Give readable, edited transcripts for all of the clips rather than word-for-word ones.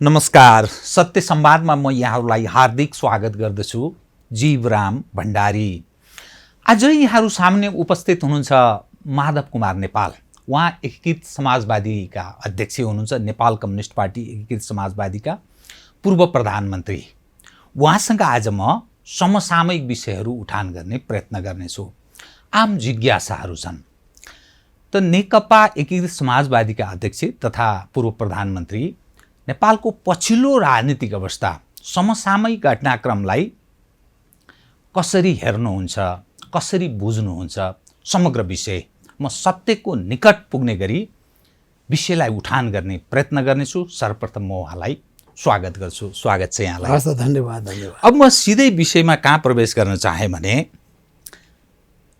नमस्कार। सत्य संवादमा म यहाँहरूलाई हार्दिक स्वागत गर्दछु। जीवराम भण्डारी। आज यहाँहरू सामने उपस्थित हुनुहुन्छ माधव कुमार नेपाल। उहाँ एकीकृत समाजवादीका अध्यक्ष हुनुहुन्छ, नेपाल कम्युनिस्ट पार्टी एकीकृत समाजवादीका पूर्व प्रधानमन्त्री। उहाँसँग आज म समसामयिक विषयहरू उठान गर्ने प्रयत्न गर्नेछु। आम जिज्ञासाहरू छन्। त नेकपा एकीकृत समाजवादीका अध्यक्ष तथा पूर्व प्रधानमन्त्री नेपालको पछिल्लो राजनीतिक अवस्था, समसामयिक घटनाक्रमलाई कसरी हेर्नुहुन्छ, कसरी बुझ्नुहुन्छ, समग्र विषय म सत्यको निकट पुग्ने गरी विषयलाई उठान गर्ने प्रयत्न गर्नेछु। सर्वप्रथम म उहाँलाई स्वागत गर्छु। स्वागत छ यहाँलाई। हस्, धन्यवाद। अब म सिधै विषयमा कहाँ प्रवेश गर्न चाहे भने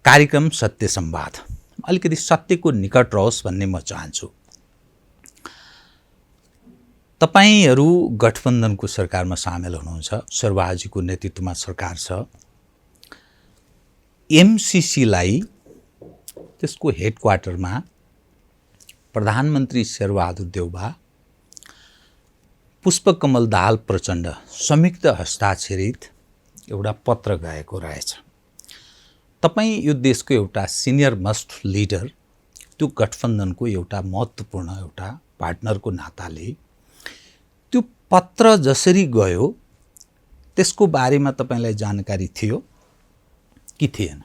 कार्यक्रम सत्य संवाद अलिकति सत्यको निकट रहोस् भन्ने म चाहन्छु। तपाईहरू गठबन्धनको सरकारमा सामेल हुनुहुन्छ, शेरबहादुरजीको नेतृत्वमा सरकार छ। एमसीसीलाई त्यसको हेडक्वार्टरमा प्रधानमन्त्री शेरबहादुर देउबा, पुष्पकमल दाहाल प्रचण्ड संयुक्त हस्ताक्षरित एउटा पत्र गएको रहेछ। तपाईँ यो देशको एउटा सिनियर मोस्ट लिडर, त्यो गठबन्धनको एउटा महत्त्वपूर्ण एउटा पार्टनरको नाताले त्यो पत्र जसरी गयो त्यसको बारेमा तपाईलाई जानकारी थियो कि थिएन?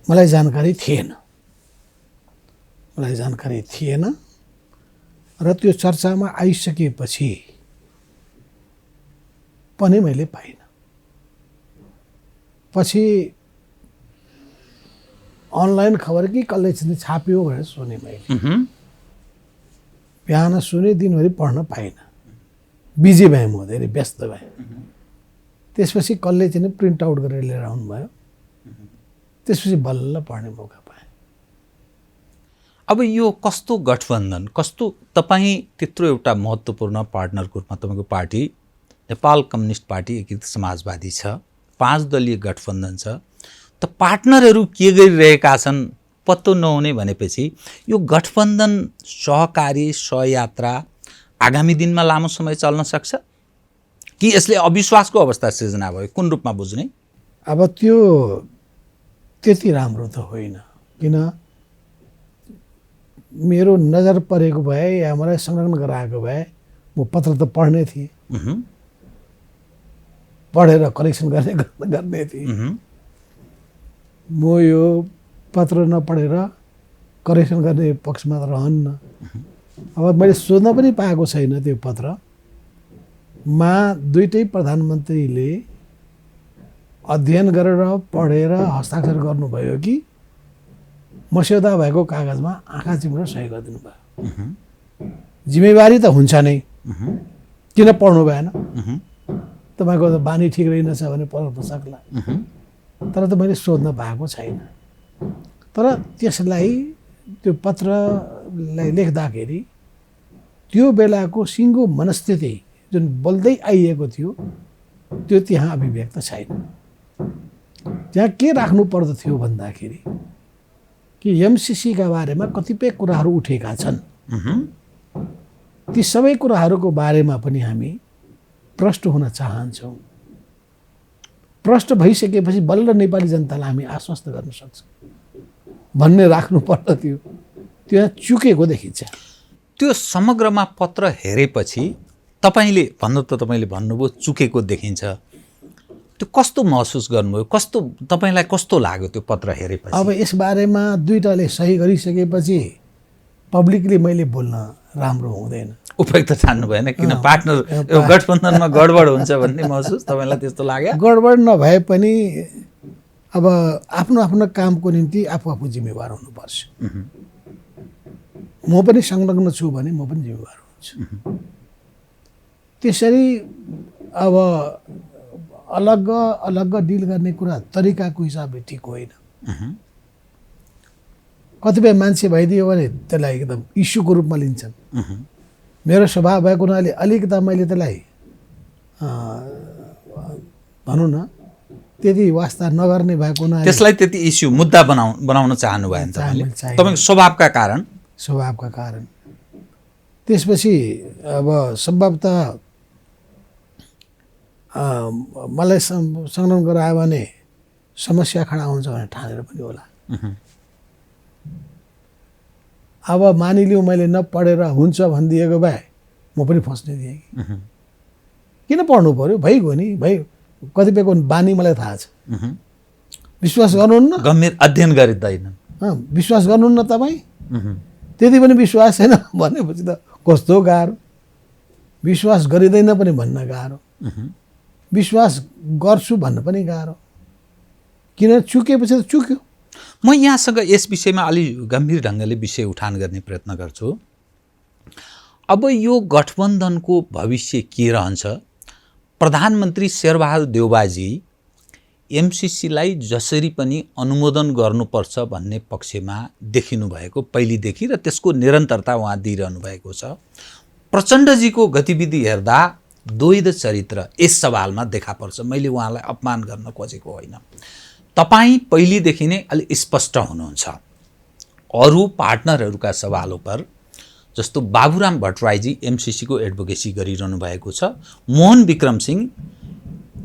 मलाई जानकारी थिएन र त्यो चर्चामा आइसकेपछि पनि मैले पाइनँ। पछि अनलाइन खबर कि कसले छाप्यो भनेर सुने मैले। बिहान सुने, दिनभरि पढ्न पाइनँ, बिजी भएँ, म धेरै व्यस्त भएँ। त्यसपछि कसले चाहिँ प्रिन्ट आउट गरेर लिएर आउनुभयो, त्यसपछि बल्ल पढ्ने मौका पाएँ। अब यो कस्तो गठबन्धन, कस्तो तपाईँ त्यत्रो एउटा महत्त्वपूर्ण पार्टनरको रूपमा तपाईँको पार्टी नेपाल कम्युनिस्ट पार्टी एकीकृत समाजवादी छ, 5 दलीय गठबन्धन छ, त पार्टनरहरू के गरिरहेका छन् पत्तो नहुने भनेपछि यो गठबन्धन सहकारी सहयात्रा आगामी दिनमा लामो समय चल्न सक्छ कि यसले अविश्वासको अवस्था सिर्जना भयो? कुन रूपमा बुझ्ने? अब त्यो त्यति राम्रो त होइन, किन मेरो नजर परेको भए या मलाई संलग्न गराएको भए म पत्र त पढ्ने थिएँ, पढेर करेक्सन गर्ने थिएँ। म यो पत्र नपढेर करेक्सन गर्ने पक्षमा त रहन्न। अब मैले सोध्न पनि पाएको छैन त्यो पत्रमा दुईटै प्रधानमन्त्रीले अध्ययन गरेर पढेर हस्ताक्षर गर्नुभयो कि मस्यौदा भएको कागजमा आँखा चिम्लेर सही गरिदिनु भयो। जिम्मेवारी त हुन्छ नै, किन पढ्नु भएन? तपाईँको त बानी ठिक रहेनछ भने पढ्न सक्ला। तर त मैले सोध्न पाएको छैन। तर त्यसलाई, त्यो पत्रलाई लेख्दाखेरि त्यो बेलाको सिङ्गो मनस्थिति जुन बोल्दै आइएको थियो त्यो त्यहाँ अभिव्यक्त छैन। त्यहाँ के राख्नु पर्दथ्यो भन्दाखेरि कि एमसीसीका बारेमा कतिपय कुराहरू उठेका छन्, ती सबै कुराहरूको बारेमा पनि हामी प्रष्ट हुन चाहन्छौँ। प्रष्ट भइसकेपछि बल्ल नेपाली जनतालाई हामी आश्वस्त गर्न सक्छौँ भन्ने राख्नु पर्दथ्यो। त्यो चुकेको देखिन्छ। त्यो समग्रमा पत्र हेरेपछि तपाईँले भन्नुभयो चुकेको देखिन्छ। त्यो कस्तो महसुस गर्नुभयो? तपाईँलाई कस्तो लाग्यो त्यो पत्र हेरेपछि? अब यस बारेमा दुईटाले सही गरिसकेपछि पब्लिकली मैले बोल्न राम्रो हुँदैन। उपयुक्त ठान्नु भएन, किन पार्टनर गठबन्धनमा गडबड हुन्छ भन्ने महसुस तपाईँलाई त्यस्तो लाग्यो? गडबड नभए पनि अब आफ्नो आफ्नो कामको निम्ति आफू जिम्मेवार हुनुपर्छ। म पनि संलग्न छु भने म पनि जिम्मेवार हुन्छु। त्यसरी अब अलग अलग डिल गर्ने कुरा तरिकाको हिसाबले ठिक होइन। कतिपय मान्छे भइदियो भने त्यसलाई एकदम इस्युको रूपमा लिन्छन्। मेरो स्वभाव भएको हुनाले अलिकता मैले त्यसलाई भनौँ न त्यति वास्ता नगर्ने भएको हुनाले त्यसलाई त्यति इस्यु मुद्दा बनाउन चाहनु भएन तपाईँको स्वभावका कारण। त्यसपछि अब सम्भवतः मलाई संलग्न गरायो भने समस्या खडा हुन्छ भनेर ठानेर पनि होला। अब मानिलिउँ मैले नपढेर हुन्छ भनिदिएको भए म पनि फस्ने थिएँ कि किन पढ्नु पर्यो, भइगयो नि, कतिपयको बानी मलाई थाहा छ। विश्वास गर्नुहुन्न, गम्भीर अध्ययन गरिँदैन, विश्वास गर्नुहुन्न तपाईँ, त्यति पनि विश्वास छैन भनेपछि त कस्तो गाह्रो। विश्वास गरिँदैन पनि भन्न गाह्रो, विश्वास गर्छु भन्न पनि गाह्रो, किन चुकेपछि त चुक्यो। म यहाँसँग यस विषयमा अलि गम्भीर ढङ्गले विषय उठान गर्ने प्रयत्न गर्छु। अब यो गठबन्धनको भविष्य के रहन्छ? प्रधानमन्त्री शेरबहादुर देउवाजी एमसिसीलाई जसरी पनि अनुमोदन गर्नुपर्छ भन्ने पक्षमा देखिनु भएको पहिलेदेखि र त्यसको निरन्तरता उहाँ दिइरहनु भएको छ। प्रचण्डजीको गतिविधि हेर्दा द्वैध चरित्र यस सवालमा देखा पर्छ। मैले उहाँलाई अपमान गर्न खोजेको होइन, तपाईँ पहिलेदेखि नै अलि स्पष्ट हुनुहुन्छ। अरू पार्टनरहरूका सवालों पर जस्तो बाबुराम भट्टराईजी एमसिसीको एडभोकेसी गरिरहनु भएको छ, मोहन विक्रम सिंह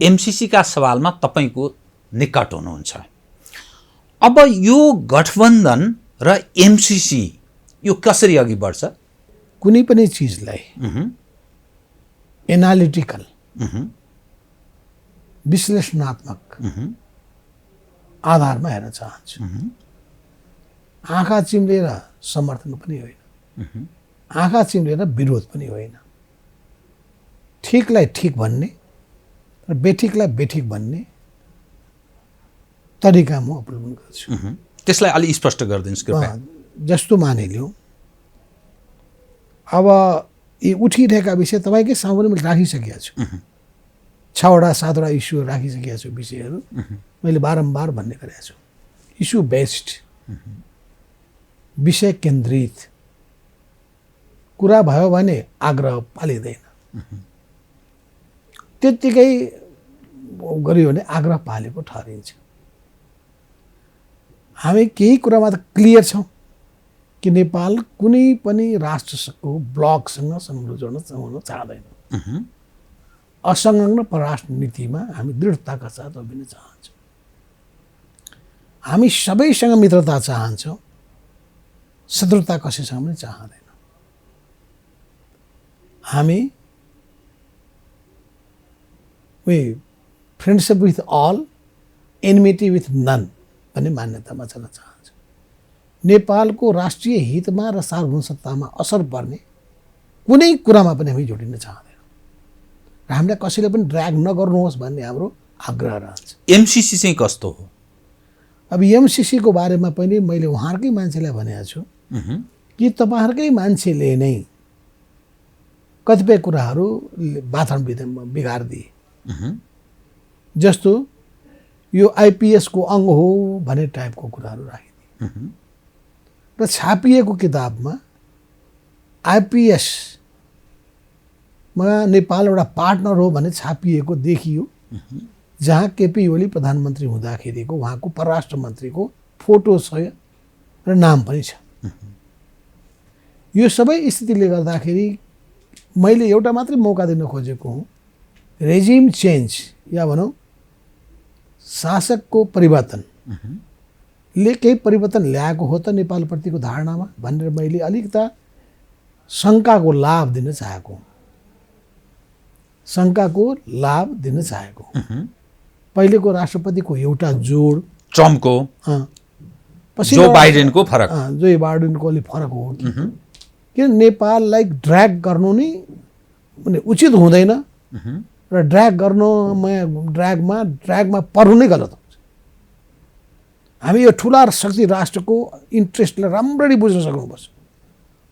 एमसिसीका सवालमा तपाईँको निकट हुनुहुन्छ। अब यो गठबन्धन र एमसिसी यो कसरी अघि बढ्छ? कुनै पनि चिजलाई एनालिटिकल विश्लेषणात्मक आधारमा हेर्न चाहन्छु। आँखा चिम्लेर समर्थन पनि होइन, आँखा चिम्लेर विरोध पनि होइन। ठिकलाई ठिक भन्ने र बेठिकलाई बेठिक भन्ने तरिका म अवलम्बन गर्छु। त्यसलाई अलि स्पष्ट गरिदिनुहोस् कृपया। जस्तो मानिलिउँ अब यी उठिरहेका विषय तपाईँकै सामु मैले राखिसकेका छु, 6वटा 7वटा इस्यु राखिसकेका छु विषयहरू मैले बारम्बार भन्ने गरेको छु। इस्यु बेस्ड, विषय केन्द्रित कुरा भयो भने आग्रह पालिँदैन, त्यत्तिकै गरियो भने आग्रह पालेको ठहरिन्छ। हामी केही कुरामा त क्लियर छौँ कि नेपाल कुनै पनि राष्ट्रको ब्लकसँग संलग्न हुन चाहँदैन। असंलग्न परराष्ट्र नीतिमा हामी दृढताका साथ उभिन चाहन्छौँ। हामी सबैसँग मित्रता चाहन्छौँ, शत्रुता कसैसँग पनि चाहँदैनौँ। हामी friendship with all, enmity with none भन्ने मान्यतामा चल्न चाहन्छौँ। नेपालको राष्ट्रिय हितमा र सार्वभौम सत्तामा असर पर्ने कुनै कुरामा पनि हामी जोडिन चाहँदैनौँ र हामीलाई कसैले पनि ड्र्याग नगर्नुहोस् भन्ने हाम्रो आग्रह रहन्छ। एमसिसी चाहिँ कस्तो हो? अब एमसिसीको बारेमा पनि मैले उहाँहरूकै मान्छेलाई भनेको छु कि तपाईँहरूकै मान्छेले नै कतिपय कुराहरू वातावरण बिगारिदिए। जस्तो यो आइपिएसको अङ्ग हो भन्ने टाइपको कुराहरू राखिदिए र छापिएको किताबमा आइपिएसमा नेपाल एउटा पार्टनर हो भन्ने छापिएको देखियो, जहाँ केपी ओली प्रधानमन्त्री हुँदाखेरिको उहाँको परराष्ट्र मन्त्रीको फोटो छ र नाम पनि छ। यो सबै स्थितिले गर्दाखेरि मैले एउटा मात्रै मौका दिन खोजेको हुँ, रेजिम चेन्ज या भनौँ शासकको परिवर्तनले केही परिवर्तन ल्याएको हो त नेपालप्रतिको धारणामा भनेर मैले अलिकता शङ्काको लाभ दिन चाहेको हुँ। शङ्काको लाभ दिन चाहेको। पहिलेको राष्ट्रपतिको एउटा जोड, ट्रम्पको जो बाइडेनको फरक, जो बाइडेनको अलि फरक हो किन नेपाललाई ड्र्याग गर्नु नै उचित हुँदैन र ड्र्यागमा पर्नु नै गलत हुन्छ। हामी यो ठुला शक्ति राष्ट्रको इन्ट्रेस्टलाई राम्ररी बुझ्न सक्नुपर्छ।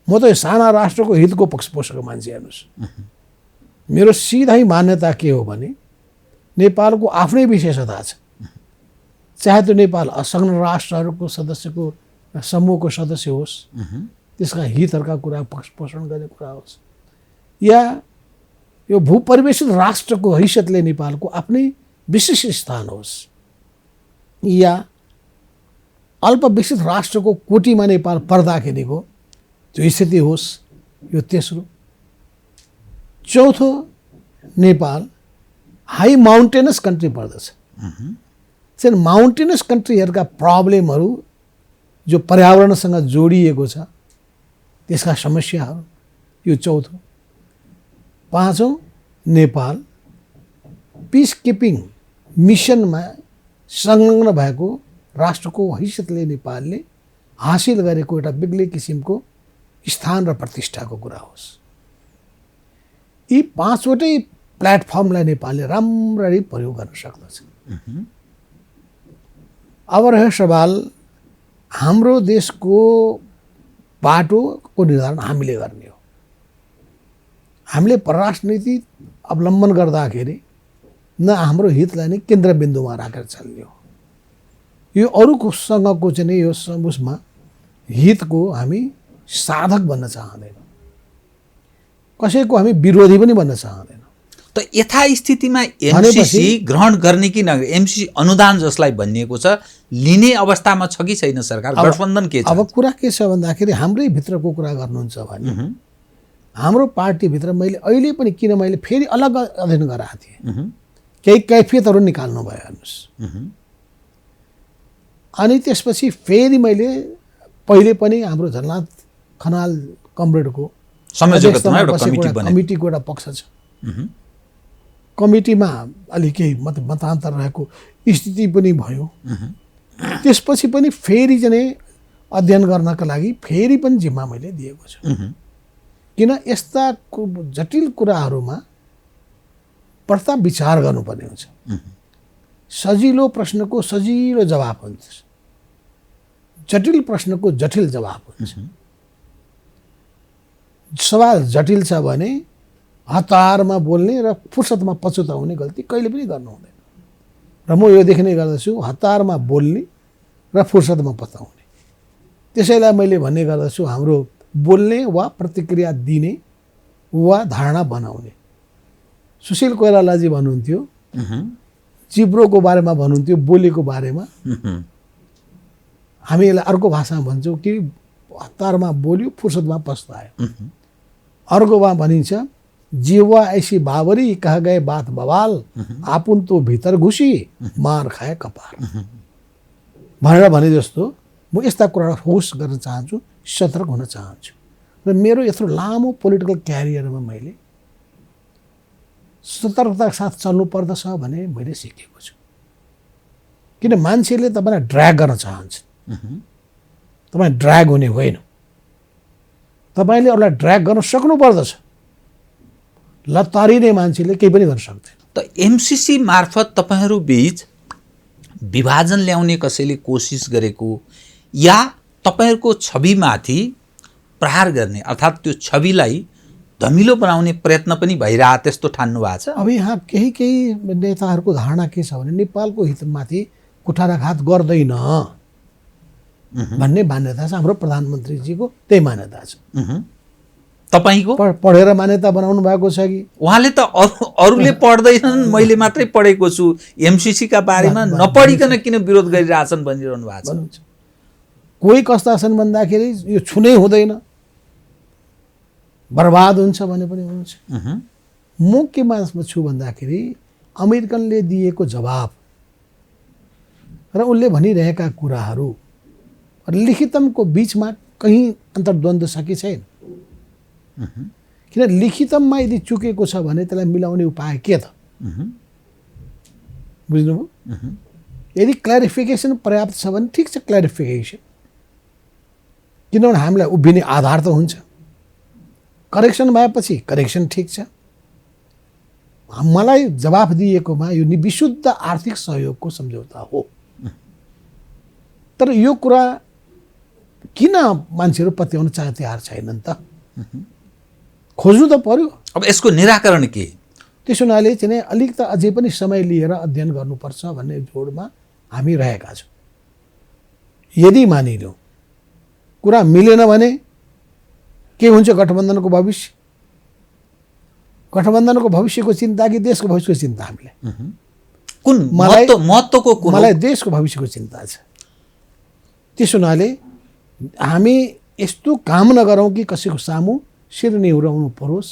म त यो साना राष्ट्रको हितको पक्षपोषक मान्छे। हेर्नुहोस्, मेरो सिधै मान्यता के हो भने नेपालको आफ्नै विशेषता छ, चाहे त्यो नेपाल असंलग्न राष्ट्रहरूको सदस्यको समूहको सदस्य होस्, त्यसका हितहरूका कुरा पक्षपोषण गर्ने कुरा होस्, या यो भूपरिवेशित राष्ट्रको हैसियतले नेपालको आफ्नै विशिष्ट स्थान होस्, या अल्पविकसित राष्ट्रको कोटीमा नेपाल पर्दाखेरिको जो स्थिति होस्, यो तेस्रो। चौथो, नेपाल हाई माउन्टेनस कन्ट्री पर्दछ। चाहिँ माउन्टेनस कन्ट्रीहरूका प्रब्लमहरू जो पर्यावरणसँग जोडिएको छ त्यसका समस्याहरू, यो चौथो। पाँचौँ, नेपाल पिस किपिङ मिसनमा संलग्न भएको राष्ट्रको हैसियतले नेपालले हासिल गरेको एउटा बेग्लै किसिमको स्थान र प्रतिष्ठाको कुरा होस्। यी पाँचवटै प्लेटफर्मलाई नेपालले राम्ररी प्रयोग गर्न सक्दछ। अब रह्यो सवाल हाम्रो देशको बाटोको निर्धारण हामीले गर्ने हो। हामीले परराष्ट्र नीति अवलम्बन गर्दाखेरि न हाम्रो हितलाई नै केन्द्रबिन्दुमा राखेर चल्ने हो। यो अरूसँगको चाहिँ नि यो उसमा हितको हामी साधक बन्न चाहँदैनौँ, कसैको हामी विरोधी पनि बन्न चाहँदैनौँ। त यथास्थितिमा एमसीसी ग्रहण गर्ने कि नगर्ने, एमसीसी अनुदान जसलाई भनिएको छ लिने अवस्थामा छ कि छैन सरकार? गठबन्धन के छ? अब कुरा के छ भन्दाखेरि हाम्रै भित्रको कुरा गर्नुहुन्छ भने हाम्रो पार्टीभित्र मैले अहिले पनि किन मैले फेरि अलग अध्ययन गराएको थिएँ, केही कैफियतहरू निकाल्नु भयो हेर्नुहोस्। अनि त्यसपछि फेरि मैले पहिले पनि हाम्रो झलनाथ खनाल कमरेडको कमिटीको एउटा पक्ष छ। कमिटीमा अलि केही मतान्तर रहेको स्थिति पनि भयो। त्यसपछि पनि फेरि चाहिँ अध्ययन गर्नका लागि फेरि पनि जिम्मा मैले दिएको छु। किन यस्ता जटिल कुराहरूमा प्रथम विचार गर्नुपर्ने हुन्छ। सजिलो प्रश्नको सजिलो जवाब हुन्छ, जटिल प्रश्नको जटिल जवाब हुन्छ। सवाल जटिल छ भने हतारमा बोल्ने र फुर्सदमा पछुताउने गल्ती कहिले पनि गर्नु हुँदैन। र म यो देख्ने गर्दछु हतारमा बोल्ने र फुर्सदमा पछुताउने। त्यसैलाई मैले भन्ने गर्दछु हाम्रो बोल्ने वा प्रतिक्रिया दिने वा धारणा बनाउने। सुशील कोइरालाजी भन्नुहुन्थ्यो चिब्रोको बारेमा भन्नुहुन्थ्यो, बोलीको बारेमा। हामी यसलाई अर्को भाषामा भन्छौँ कि हतारमा बोल्यो फुर्सदमा पछुतायो। अर्कोमा भनिन्छ जीवा ऐसी बाबरी कह गए बात बवाल आपुन तो भित्र घुसी मार खाए कपाल भनेर भने जस्तो म यस्ता कुरा होस गर्न चाहन्छु, सतर्क हुन चाहन्छु। र मेरो यत्रो लामो पोलिटिकल क्यारियरमा मैले सतर्कताका साथ चल्नु पर्दछ भने मैले सिकेको छु। किन मान्छेले तपाईँलाई ड्र्याग गर्न चाहन्छ, तपाईँ ड्र्याग हुने होइन। तपाईँले अरूलाई ड्र्याग गर्न सक्नु पर्दछ, लतारिने मान्छेले केही पनि गर्न सक्दैन। त एमसीसी मार्फत तपाईँहरू बीच विभाजन ल्याउने कसैले कोसिस गरेको या तपाईँहरूको छविमाथि प्रहार गर्ने अर्थात् त्यो छविलाई धमिलो बनाउने प्रयत्न पनि भइरह त्यस्तो ठान्नु भएको छ? अब यहाँ केही नेताहरूको धारणा के छ भने नेपालको हितमाथि कुठाराघात गर्दैन भन्ने मान्यता छ। हाम्रो प्रधानमन्त्रीजीको त्यही मान्यता छ। तपाईँको पढेर मान्यता बनाउनु भएको छ कि? उहाँले त अरूले पढ्दैनन्, मैले मात्रै पढेको छु, एमसीसीका बारेमा नपढिकन किन विरोध गरिरहेछन् भनिरहनु भएको छ। कोही कस्ता छन् भन्दाखेरि यो छुनै हुँदैन, बर्बाद हुन्छ भने पनि हुन्छ। म केमा छु भन्दाखेरि अमेरिकनले दिएको जवाब र उनले भनिरहेका कुराहरू र लिखितमको बिचमा कहीँ अन्तर्द्वन्द्व छ कि छैन? किन लिखितममा यदि चुकेको छ भने त्यसलाई मिलाउने उपाय के त? बुझ्नुभयो? यदि क्ल्यारिफिकेसन पर्याप्त छ भने ठिक छ, क्ल्यारिफिकेसन। किनभने हामीलाई उभिने आधार त हुन्छ। करेक्सन भएपछि करेक्सन ठिक छ। मलाई जवाफ दिएकोमा यो विशुद्ध आर्थिक सहयोगको सम्झौता हो। तर यो कुरा किन मान्छेहरू पत्याउन तयार छैनन् त? खोज्नु त पर्यो। अब यसको निराकरण के? त्यसो हुनाले चाहिँ अलिक त अझै पनि समय लिएर अध्ययन गर्नुपर्छ भन्ने जोडमा हामी रहेका छौँ। यदि मानिलिउँ कुरा मिलेन भने के हुन्छ गठबन्धनको भविष्य? गठबन्धनको भविष्यको चिन्ता कि देशको भविष्यको चिन्ता? हामीलाई कुन महत्त्वको कुन? मलाई देशको भविष्यको चिन्ता छ। त्यसो हुनाले हामी यस्तो काम नगरौँ कि कसैको सामु शिर निहुराउनु परोस्,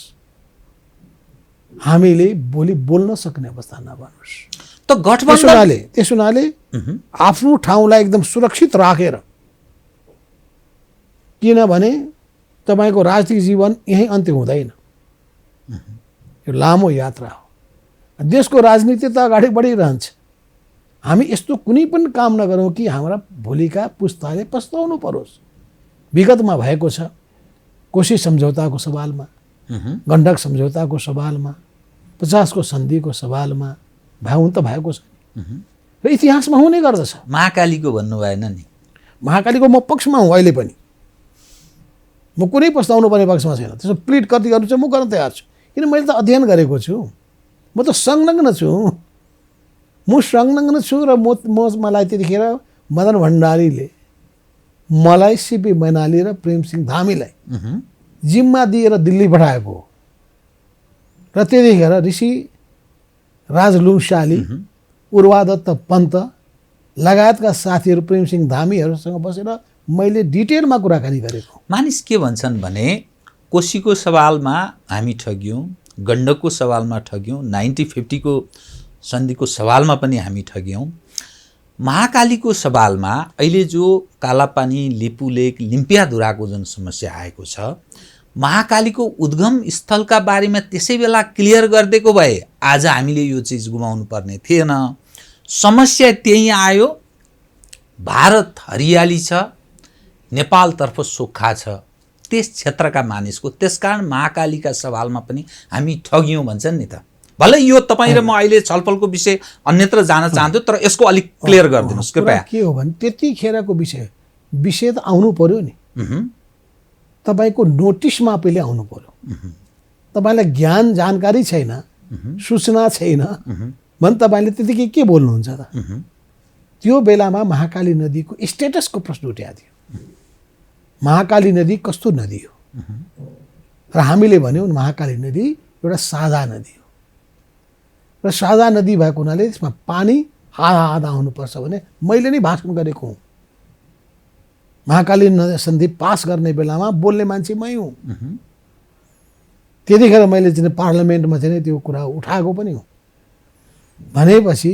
हामीले भोलि बोल्न सक्ने अवस्था नबनोस्। त गठबन्धन त्यस हुनाले आफ्नो ठाउँलाई एकदम सुरक्षित राखेर, किनभने तपाईँको राजनीतिक जीवन यहीँ अन्त्य हुँदैन, यो लामो यात्रा हो। देशको राजनीति त अगाडि बढिरहन्छ। हामी यस्तो कुनै पनि काम नगरौँ कि हाम्रा भोलिका पुस्ताले पस्ताउनु परोस्। विगतमा भएको छ, कोशी सम्झौताको सवालमा, गण्डक सम्झौताको सवालमा, 50 को सन्धिको सवालमा हुन त भएको छ र इतिहासमा हुने गर्दछ। महाकालीको भन्नु भएन नि? महाकालीको म पक्षमा हुँ अहिले पनि, म कुनै पस्ताउनु पर्ने पक्षमा छैन। त्यसो प्लिट कति गर्नु छ म गर्न तयार छु, किन मैले त अध्ययन गरेको छु, म त संलग्न छु, र मलाई त्यतिखेर मदन भण्डारीले मलाई सिपी मैनाली र प्रेमसिंह धामीलाई जिम्मा दिएर दिल्ली पठाएको हो। र त्यतिखेर ऋषि राज लुङशाली, उर्वादत्त पन्त लगायतका साथीहरू प्रेमसिंह धामीहरूसँग बसेर मैले डिटेलमा कुराकानी गरेको। मानिस के भन्छन् भने कोशीको सवालमा हामी ठग्यौँ, गण्डकको सवालमा ठग्यौँ, 1950 को सन्धिको सवालमा पनि हामी ठग्यौँ। महाकालीको सवालमा अहिले जो कालापानी, लिपुलेक, लिम्पियाधुराको जुन समस्या आएको छ, महाकालीको उद्गम स्थलका बारेमा त्यसै बेला क्लियर गरिदिएको भए आज हामीले यो चिज गुमाउनु पर्ने थिएन। समस्या त्यही आयो, भारत हरियाली छ, नेपालतर्फ सुक्खा छ त्यस क्षेत्रका मानिसको, त्यसकारण महाकालीका सवालमा पनि हामी ठग्यौँ भन्छन् नि त। भलै यो तपाईँ र म अहिले छलफलको विषय अन्यत्र जान चाहन्छु, तर यसको अलिक क्लियर गरिदिनुहोस् कृपया। के हो भने त्यतिखेरको विषय त आउनु पर्यो नि, तपाईँको नोटिसमा पहिले आउनु पर्यो। तपाईँलाई ज्ञान जानकारी छैन, सूचना छैन भने तपाईँले त्यतिकै के बोल्नुहुन्छ त? त्यो बेलामा महाकाली नदीको स्टेटसको प्रश्न उठाएको थियो। महाकाली नदी कस्तो नदी हो? र हामीले भन्यौँ महाकाली नदी एउटा साझा नदी हो, र साझा नदी भएको हुनाले त्यसमा पानी आधा आधा आउनुपर्छ भने मैले नै भाषण गरेको हुँ। महाकाली सन्धि पास गर्ने बेलामा बोल्ने मान्छे मै हुँ। त्यतिखेर मैले चाहिँ पार्लियामेन्टमा चाहिँ त्यो कुरा उठाएको पनि हो। भनेपछि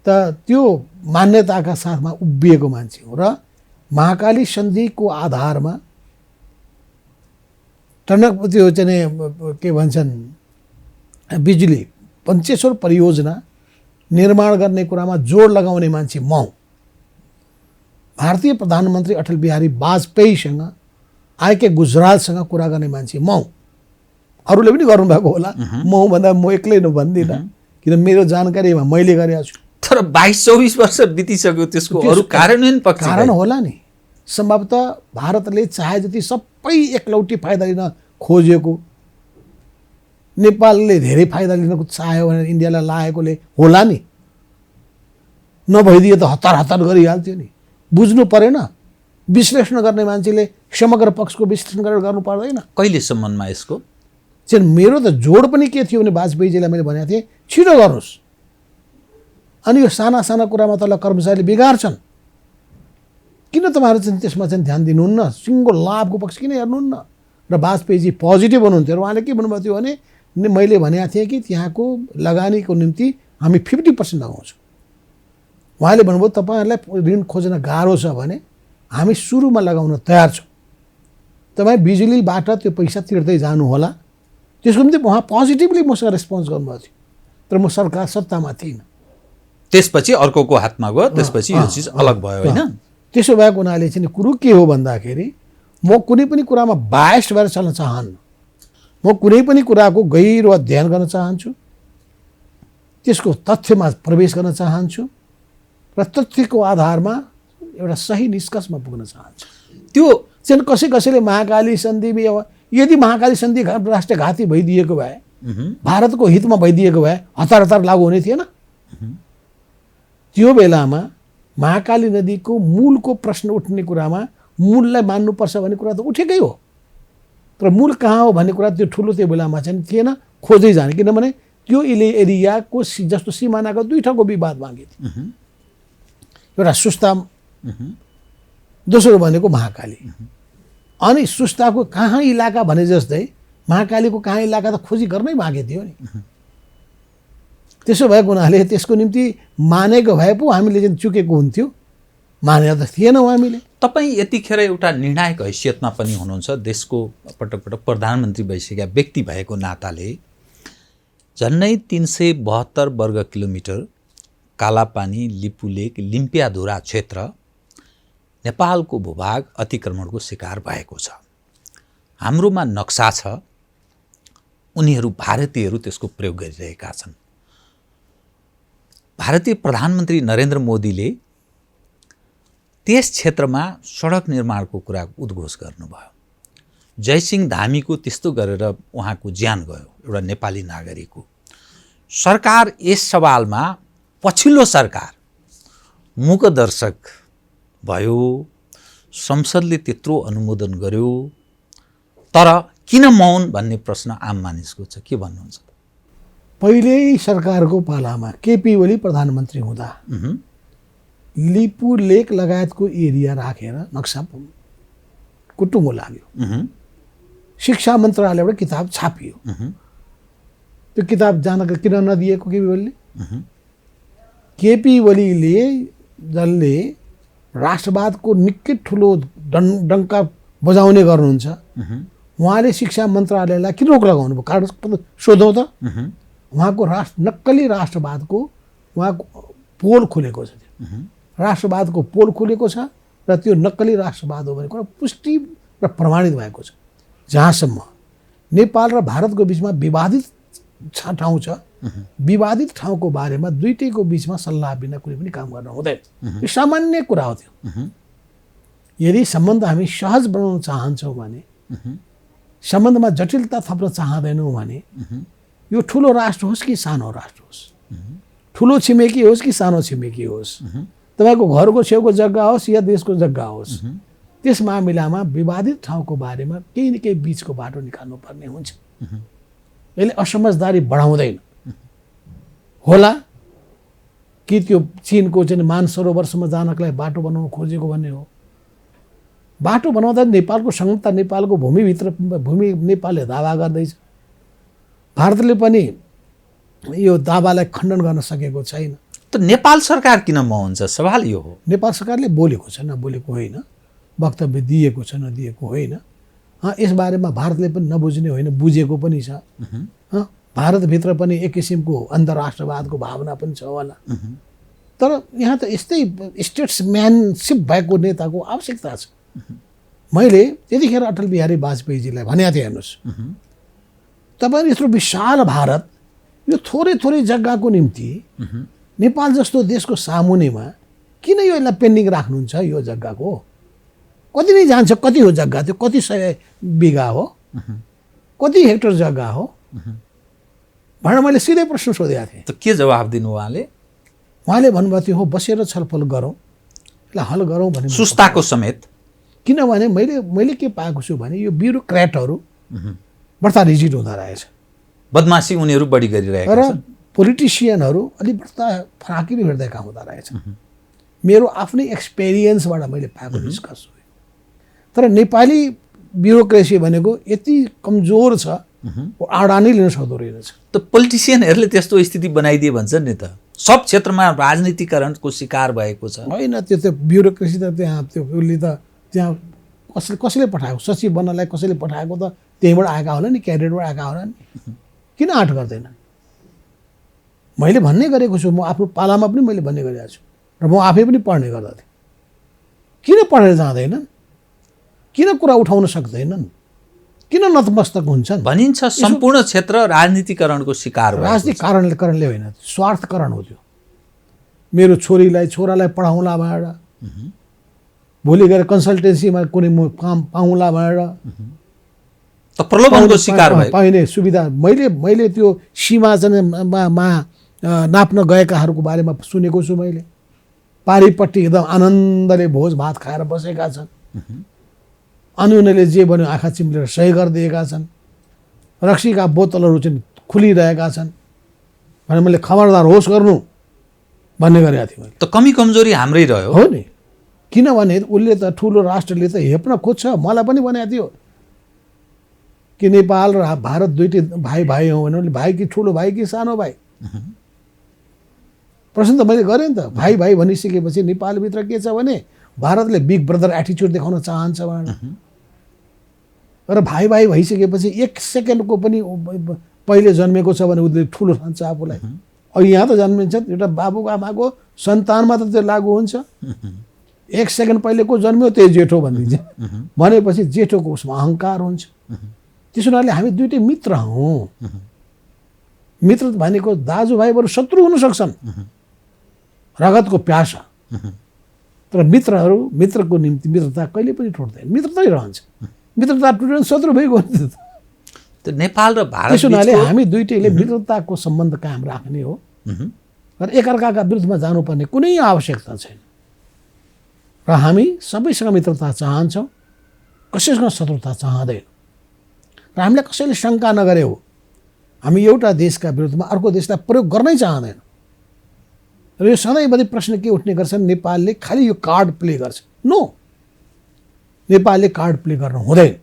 त त्यो मान्यताका साथमा उभिएको मान्छे हो। र महाकाली सन्धिको आधारमा टनक त्यो चाहिँ के भन्छन् बिजुली पञ्चेश्वर परियोजना निर्माण गर्ने कुरामा जोड लगाउने मान्छे म हुँ। भारतीय प्रधानमन्त्री अटल बिहारी वाजपेयीसँग आइके गुजरालसँग कुरा गर्ने मान्छे म हुँ। अरूले पनि गर्नुभएको होला, म हुँ भन्दा म एक्लै भन्दिनँ, किन मेरो जानकारीमा मैले गरेको छु। तर 22-24 वर्ष बितिसक्यो, त्यसको अरू कार्यान्वयन पक्ष कारण होला नि। सम्भवतः भारतले चाहे जति सबै एकलौटी फाइदा लिन खोजेको, नेपालले धेरै फाइदा लिन चाह्यो भनेर इन्डियालाई लागेकोले होला नि। नभइदिए त हतार हतार गरिहाल्थ्यो नि। बुझ्नु परेन, विश्लेषण गर्ने मान्छेले समग्र पक्षको विश्लेषण गरेर गर्नु पर्दैन। कहिलेसम्ममा यसको चाहिँ मेरो त जोड पनि के थियो भने वाजपेयीजीलाई मैले भनेको थिएँ छिटो गर्नुहोस्। अनि यो साना साना कुरामा तल कर्मचारीले बिगार्छन्, किन तपाईँहरू चाहिँ त्यसमा चाहिँ ध्यान दिनुहुन्न? सिङ्गो लाभको पक्ष किन हेर्नुहुन्न? र वाजपेयीजी पोजिटिभ हुनुहुन्थ्यो र उहाँले के भन्नुभएको थियो भने मैले भनेको थिएँ कि त्यहाँको लगानीको निम्ति हामी 50% लगाउँछौँ। उहाँले भन्नुभयो तपाईँहरूलाई ऋण खोज्न गाह्रो छ भने हामी सुरुमा लगाउन तयार छौँ, तपाईँ बिजुलीबाट त्यो पैसा तिर्दै जानुहोला। त्यसको निम्ति उहाँ पोजिटिभली मसँग रेस्पोन्स गर्नुभएको थियो, तर म सरकार सत्तामा थिइनँ। त्यसपछि अर्कोको हातमा गयो, त्यसपछि यो चिज अलग भयो होइन? त्यसो भएको हुनाले चाहिँ कुरो के हो भन्दाखेरि म कुनै पनि कुरामा बायस्ड भएर चल्न चाहन्न। म कुनै पनि कुराको गहिरो अध्ययन गर्न चाहन्छु, त्यसको तथ्यमा प्रवेश गर्न चाहन्छु र तथ्यको आधारमा एउटा सही निष्कर्षमा पुग्न चाहन्छु। त्यो चाहिँ कसैले महाकाली सन्धि, यदि महाकाली सन्धि राष्ट्रिय घाती भइदिएको भए, भारतको हितमा भइदिएको भए हतार हतार लागू हुने थिएन। त्यो बेलामा महाकाली नदीको मूलको प्रश्न उठ्ने कुरामा मूललाई मान्नुपर्छ भन्ने कुरा त उठेकै हो, तर मूल कहाँ हो भन्ने कुरा त्यो ठुलो त्यो बेलामा चाहिँ थिएन, खोज्दै जाने। किनभने त्यो एरियाको जस्तो सिमानाको दुई ठाउँको विवाद मागे थियो, एउटा सुस्ताम, दोस्रो भनेको महाकाली। अनि सुस्ताको कहाँ इलाका भने जस्तै महाकालीको कहाँ इलाका त खोजी गर्नै बाँकी थियो नि। त्यसो भएको हुनाले त्यसको निम्ति मानेको भए पो हामीले चाहिँ चुकेको हुन्थ्यो, मानेर त थिएनौँ हामीले। तपाईँ यतिखेर एउटा निर्णायक हैसियतमा पनि हुनुहुन्छ, देशको पटक पटक प्रधानमन्त्री भइसकेका व्यक्ति भएको नाताले झन्डै 372 वर्ग किलोमिटर कालापानी, लिपुलेक, लिम्पियाधुरा क्षेत्र नेपालको भूभाग अतिक्रमणको शिकार भएको छ। हाम्रोमा नक्सा छ, उनीहरू भारतीयहरू त्यसको प्रयोग गरिरहेका छन्। भारतीय प्रधानमन्त्री नरेन्द्र मोदीले त्यस क्षेत्रमा सडक निर्माणको कुरा उद्घोष गर्नुभयो। जयसिंह धामीको त्यस्तो गरेर उहाँको ज्यान गयो, एउटा नेपाली नागरिकको। सरकार यस सवालमा पछिल्लो सरकार मूकदर्शक भयो, संसदले त्यत्रो अनुमोदन गर्यो, तर किन मौन भन्ने प्रश्न आम मानिसको छ। के भन्नुहुन्छ? पहिल्यै सरकारको पालामा केपी ओली प्रधानमन्त्री हुँदा लिपु लेक लगायतको एरिया राखेर नक्सा कुटुङ्गो लाग्यो। शिक्षा मन्त्रालयबाट किताब छापियो। त्यो किताब जानकारी किन नदिएको केपी ओलीले? केपी ओलीले जसले राष्ट्रवादको निकै ठुलो डङ्का बजाउने गर्नुहुन्छ, उहाँले शिक्षा मन्त्रालयलाई किन रोक लगाउनु भयो? कारण सोधौँ त। उहाँको नक्कली राष्ट्रवादको उहाँको पोल खुलेको छ। राष्ट्रवादको पोल खुलेको छ र त्यो नक्कली राष्ट्रवाद हो भन्ने कुरा पुष्टि र प्रमाणित भएको छ। जहाँसम्म नेपाल र भारतको बिचमा विवादित ठाउँ छ, विवादित ठाउँको बारेमा दुईटैको बिचमा सल्लाह बिना कुनै पनि काम गर्न हुँदैन। यो सामान्य कुरा हो। त्यो यदि सम्बन्ध हामी सहज बनाउन चाहन्छौँ भने, सम्बन्धमा जटिलता थप्न चाहँदैनौँ भने, यो ठुलो राष्ट्र होस् कि सानो राष्ट्र होस्, ठुलो छिमेकी होस् कि सानो छिमेकी होस्, तपाईँको घरको छेउको जग्गा होस् या देशको जग्गा होस्, त्यस मामिलामा विवादित ठाउँको बारेमा केही न केही बिचको बाटो निकाल्नु पर्ने हुन्छ। यसले असमझदारी बढाउँदैन होला कि त्यो चीनको चाहिँ मानसरोवरसम्म जानलाई बाटो बनाउन खोजेको भन्ने हो। बाटो बनाउँदा नेपालको संहिता, नेपालको भूमि नेपालले दावा गर्दैछ। भारतले पनि यो दावालाई खण्डन गर्न सकेको छैन। त नेपाल सरकार किन मौन छ? सवाल यो हो। नेपाल सरकारले बोलेको छ, नबोलेको होइन, वक्तव्य दिएको छ, नदिएको होइन। यसबारेमा भारतले पनि नबुझ्ने होइन, बुझेको पनि छ। भारतभित्र पनि एक किसिमको अन्तर्राष्ट्रवादको भावना पनि छ होला। तर यहाँ त यस्तै स्टेट्सम्यानसिप भएको नेताको आवश्यकता छ। मैले त्यतिखेर अटल बिहारी वाजपेयीजीलाई भनेको थिएँ, हेर्नुहोस्, तपाईँ यत्रो विशाल भारत, यो थोरै थोरै जग्गाको निम्ति नेपाल जस्तो देशको सामुन्नेमा किन यो यसलाई पेन्डिङ राख्नुहुन्छ? यो जग्गाको कति नै जान्छ? कति हो जग्गा? त्यो कति 100 बिघा हो? कति हेक्टर जग्गा हो भनेर मैले सिधै प्रश्न सोधेको थिएँ। त के जवाब दिनु उहाँले? उहाँले भन्नुभएको थियो, हो बसेर छलफल गरौँ, यसलाई हल गरौँ भने। सुस्ताको समेत। किनभने मैले के पाएको छु भने यो ब्युरोक्रेटहरू बढ्ता रिजिड हुँदो रहेछ, बदमासी उनीहरू बढी गरिरहेका र छन्। पोलिटिसियनहरू अलिक बढ्ता फराकिलो हिँड्दैका हुँदो रहेछ। मेरो आफ्नै एक्सपिरियन्सबाट मैले पाएको निष्कर्ष हो। तर नेपाली ब्युरोक्रेसी भनेको यति कमजोर छ, आडा नै लिन सक्दो रहेछ। त पोलिटिसियनहरूले त्यस्तो स्थिति बनाइदिए भन्छन् नि त। सब क्षेत्रमा राजनीतिकरणको शिकार भएको छ। होइन, त्यो त ब्युरोक्रेसी त त्यहाँ त्यो उसले त त्यहाँ कसैले पठाएको, सचिव बन्नलाई कसैले पठाएको त त्यहीँबाट आएका होला नि, क्याडेटबाट आएका होला नि। किन आँट गर्दैन? मैले भन्ने गरेको छु, म आफ्नो पालामा पनि मैले भन्ने गरेको छु, र म आफै पनि पढ्ने गर्दथेँ। किन पढेर जाँदैनन्? किन कुरा उठाउन सक्दैनन्? किन नतमस्तक हुन्छन्? भनिन्छ सम्पूर्ण क्षेत्र राजनीतिकरणको शिकार भयो। राजनीतिक कारणले होइन, स्वार्थकरण हो त्यो। मेरो छोरालाई पढाउँला भनेर, भोलि गएर कन्सल्टेन्सीमा कुनै काम पाउँला भनेर, त प्रलोभनको शिकार भयो। पाइने सुविधा मैले त्यो सीमा मा नाप्न गएकाहरूको बारेमा सुनेको छु। मैले पारिपट्टि एकदम आनन्दले भोज भात खाएर बसेका छन्, अनि उनीहरूले जे भन्यो आँखा चिम्लेर सही गरिदिएका छन्। रक्सीका बोतलहरू चाहिँ खुलिरहेका छन् भने मैले खबरदार होस् गर्नु भन्ने गरेको थिएँ मैले। त कमी कमजोरी हाम्रै रह्यो। हो नि, किनभने उसले त ठुलो राष्ट्रले त हेप्न खोज्छ। मलाई पनि भनेको थियो कि नेपाल र भारत दुइटै भाइ भाइ हौ भने भाइ कि ठुलो भाइ कि सानो भाइ? प्रश्न त मैले गरेँ नि त। भाइ भाइ भनिसकेपछि नेपालभित्र के छ भने भारतले बिग ब्रदर एटिच्युड देखाउन चाहन्छ भनेर, र भाइ भाइ भइसकेपछि 1 सेकेन्डको पनि पहिले जन्मेको छ भने उसले ठुलो ठान्छ आफूलाई। अब यहाँ त जन्मिन्छ एउटा बाबुको आमाको सन्तानमा त त्यो लागु हुन्छ। 1 सेकेन्ड पहिलेको जन्मियो त्यही जेठो भनिदिन्छ भनेपछि जेठोको उसमा अहङ्कार हुन्छ। त्यसो हुनाले हामी दुइटै मित्र हौँ। मित्र भनेको दाजुभाइहरू शत्रु हुन सक्छन्, रगतको प्यासा, तर मित्रको निम्ति मित्रता कहिले पनि टुट्दैन, मित्रतै रहन्छ। मित्रता टुटेर शत्रु भइगयो। त नेपाल र भारत त्यसो हुनाले हामी दुइटैले मित्रताको सम्बन्ध कायम राख्ने हो र एकअर्काका विरुद्धमा जानुपर्ने कुनै आवश्यकता छैन। र हामी सबैसँग मित्रता चाहन्छौँ, कसैसँग शत्रुता चाहँदैन। र हामीलाई कसैले शङ्का नगरे हो हामी एउटा देशका विरुद्धमा अर्को देशलाई प्रयोग गर्नै चाहँदैन। र यो सधैँभरि प्रश्न के उठ्ने गर्छन्, नेपालले खालि यो कार्ड प्ले गर्छ। नो, नेपालले कार्ड प्ले गर्नु हुँदैन।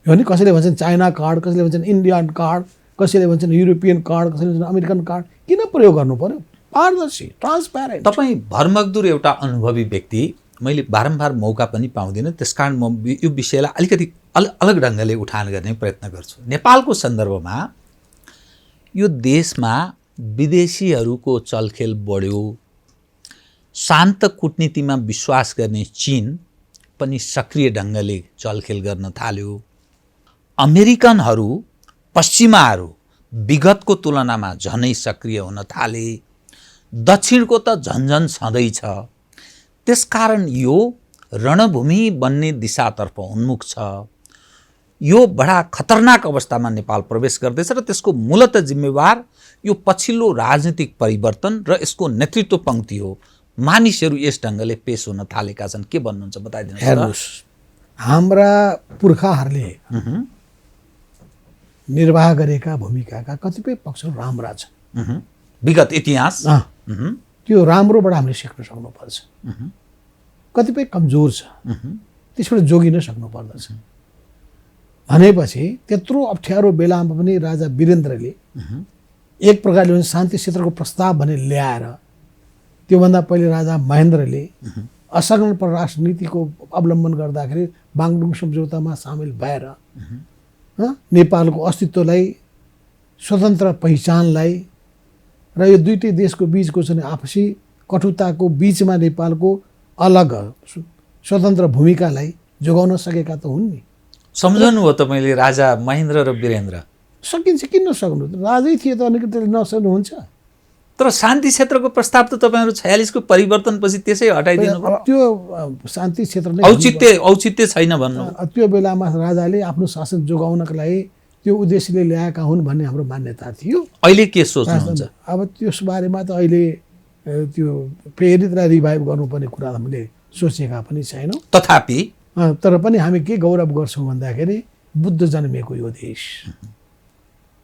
यो नि कसैले भन्छन् चाइना कार्ड, कसैले भन्छन् इन्डियन कार्ड, कसैले भन्छन् युरोपियन कार्ड, कसैले भन्छन् अमेरिकन कार्ड। किन प्रयोग गर्नु पर्यो? पारदर्शी, ट्रान्सप्यारेन्ट। तपाईँ भरमग्दुर एउटा अनुभवी व्यक्ति, मैले बारम्बार मौका पनि पाउँदिनँ, त्यसकारण म यो विषयलाई अलिकति अलग ढङ्गले उठान गर्ने प्रयत्न गर्छु। नेपालको सन्दर्भमा यो देशमा विदेशीहरूको चलखेल बढ्यो, शान्त कूटनीतिमा विश्वास गर्ने चीन पनि सक्रिय ढङ्गले चलखेल गर्न थाल्यो। अमेरिकनहरू, पश्चिमाहरू विगतको तुलनामा झनै सक्रिय हुन थाले। दक्षिणको त झन्झन छँदैछ। त्यसकारण यो रणभूमि बन्ने दिशातर्फ उन्मुख छ। यो बडा खतरनाक अवस्थामा नेपाल प्रवेश गर्दैछ र त्यसको मूलत जिम्मेवार यो पछिल्लो राजनीतिक परिवर्तन र यसको नेतृत्व पङ्क्ति हो। मानिसहरू यस ढङ्गले पेश हुन थालेका छन्। के भन्नुहुन्छ बताइदिनुहोस्। हेर्नुहोस्, हाम्रा पुर्खाहरूले निर्वाह गरेका भूमिकाका कतिपय पक्षहरू राम्रा छन्। विगत इतिहास त्यो राम्रोबाट हामीले सिक्न सक्नुपर्छ। कतिपय कमजोर छ, त्यसबाट जोगिन सक्नु पर्दछ। भनेपछि त्यत्रो अप्ठ्यारो बेलामा पनि राजा वीरेन्द्रले एक प्रकारले शान्ति क्षेत्रको प्रस्ताव भने ल्याएर, त्योभन्दा पहिले राजा महेन्द्रले असंलग्न परराष्ट्र नीतिको अवलम्बन गर्दाखेरि बागडुङ सम्झौतामा सामेल भएर नेपालको अस्तित्वलाई, स्वतन्त्र पहिचानलाई र यो दुईटै देशको बीचको चाहिँ आपसी कटुताको बीचमा नेपालको अलग स्वतन्त्र भूमिकालाई जोगाउन सकेका त हुन् नि। सम्झनु हो तपाईँले राजा महेन्द्र र वीरेन्द्र? सकिन्छ, किन नसक्नु? राजै थिए त अनि त्यसले नसक्नुहुन्छ। तर शान्ति क्षेत्रको प्रस्ताव त तपाईँहरू 46 को परिवर्तनपछि त्यसै हटाइदिनु पर्यो। त्यो शान्ति क्षेत्र नै औचित्य छैन भन्नु। त्यो बेलामा राजाले आफ्नो शासन जोगाउनका लागि त्यो उद्देश्यले ल्याएका हुन् भन्ने हाम्रो मान्यता थियो। अहिले के सोच्नुहुन्छ? अब त्यस बारेमा त अहिले त्यो प्रेरितलाई रिभाइभ गर्नुपर्ने कुरा हामीले सोचेका पनि छैनौँ। तथापि तर पनि हामी के गौरव गर्छौँ भन्दाखेरि बुद्ध जन्मेको यो देश,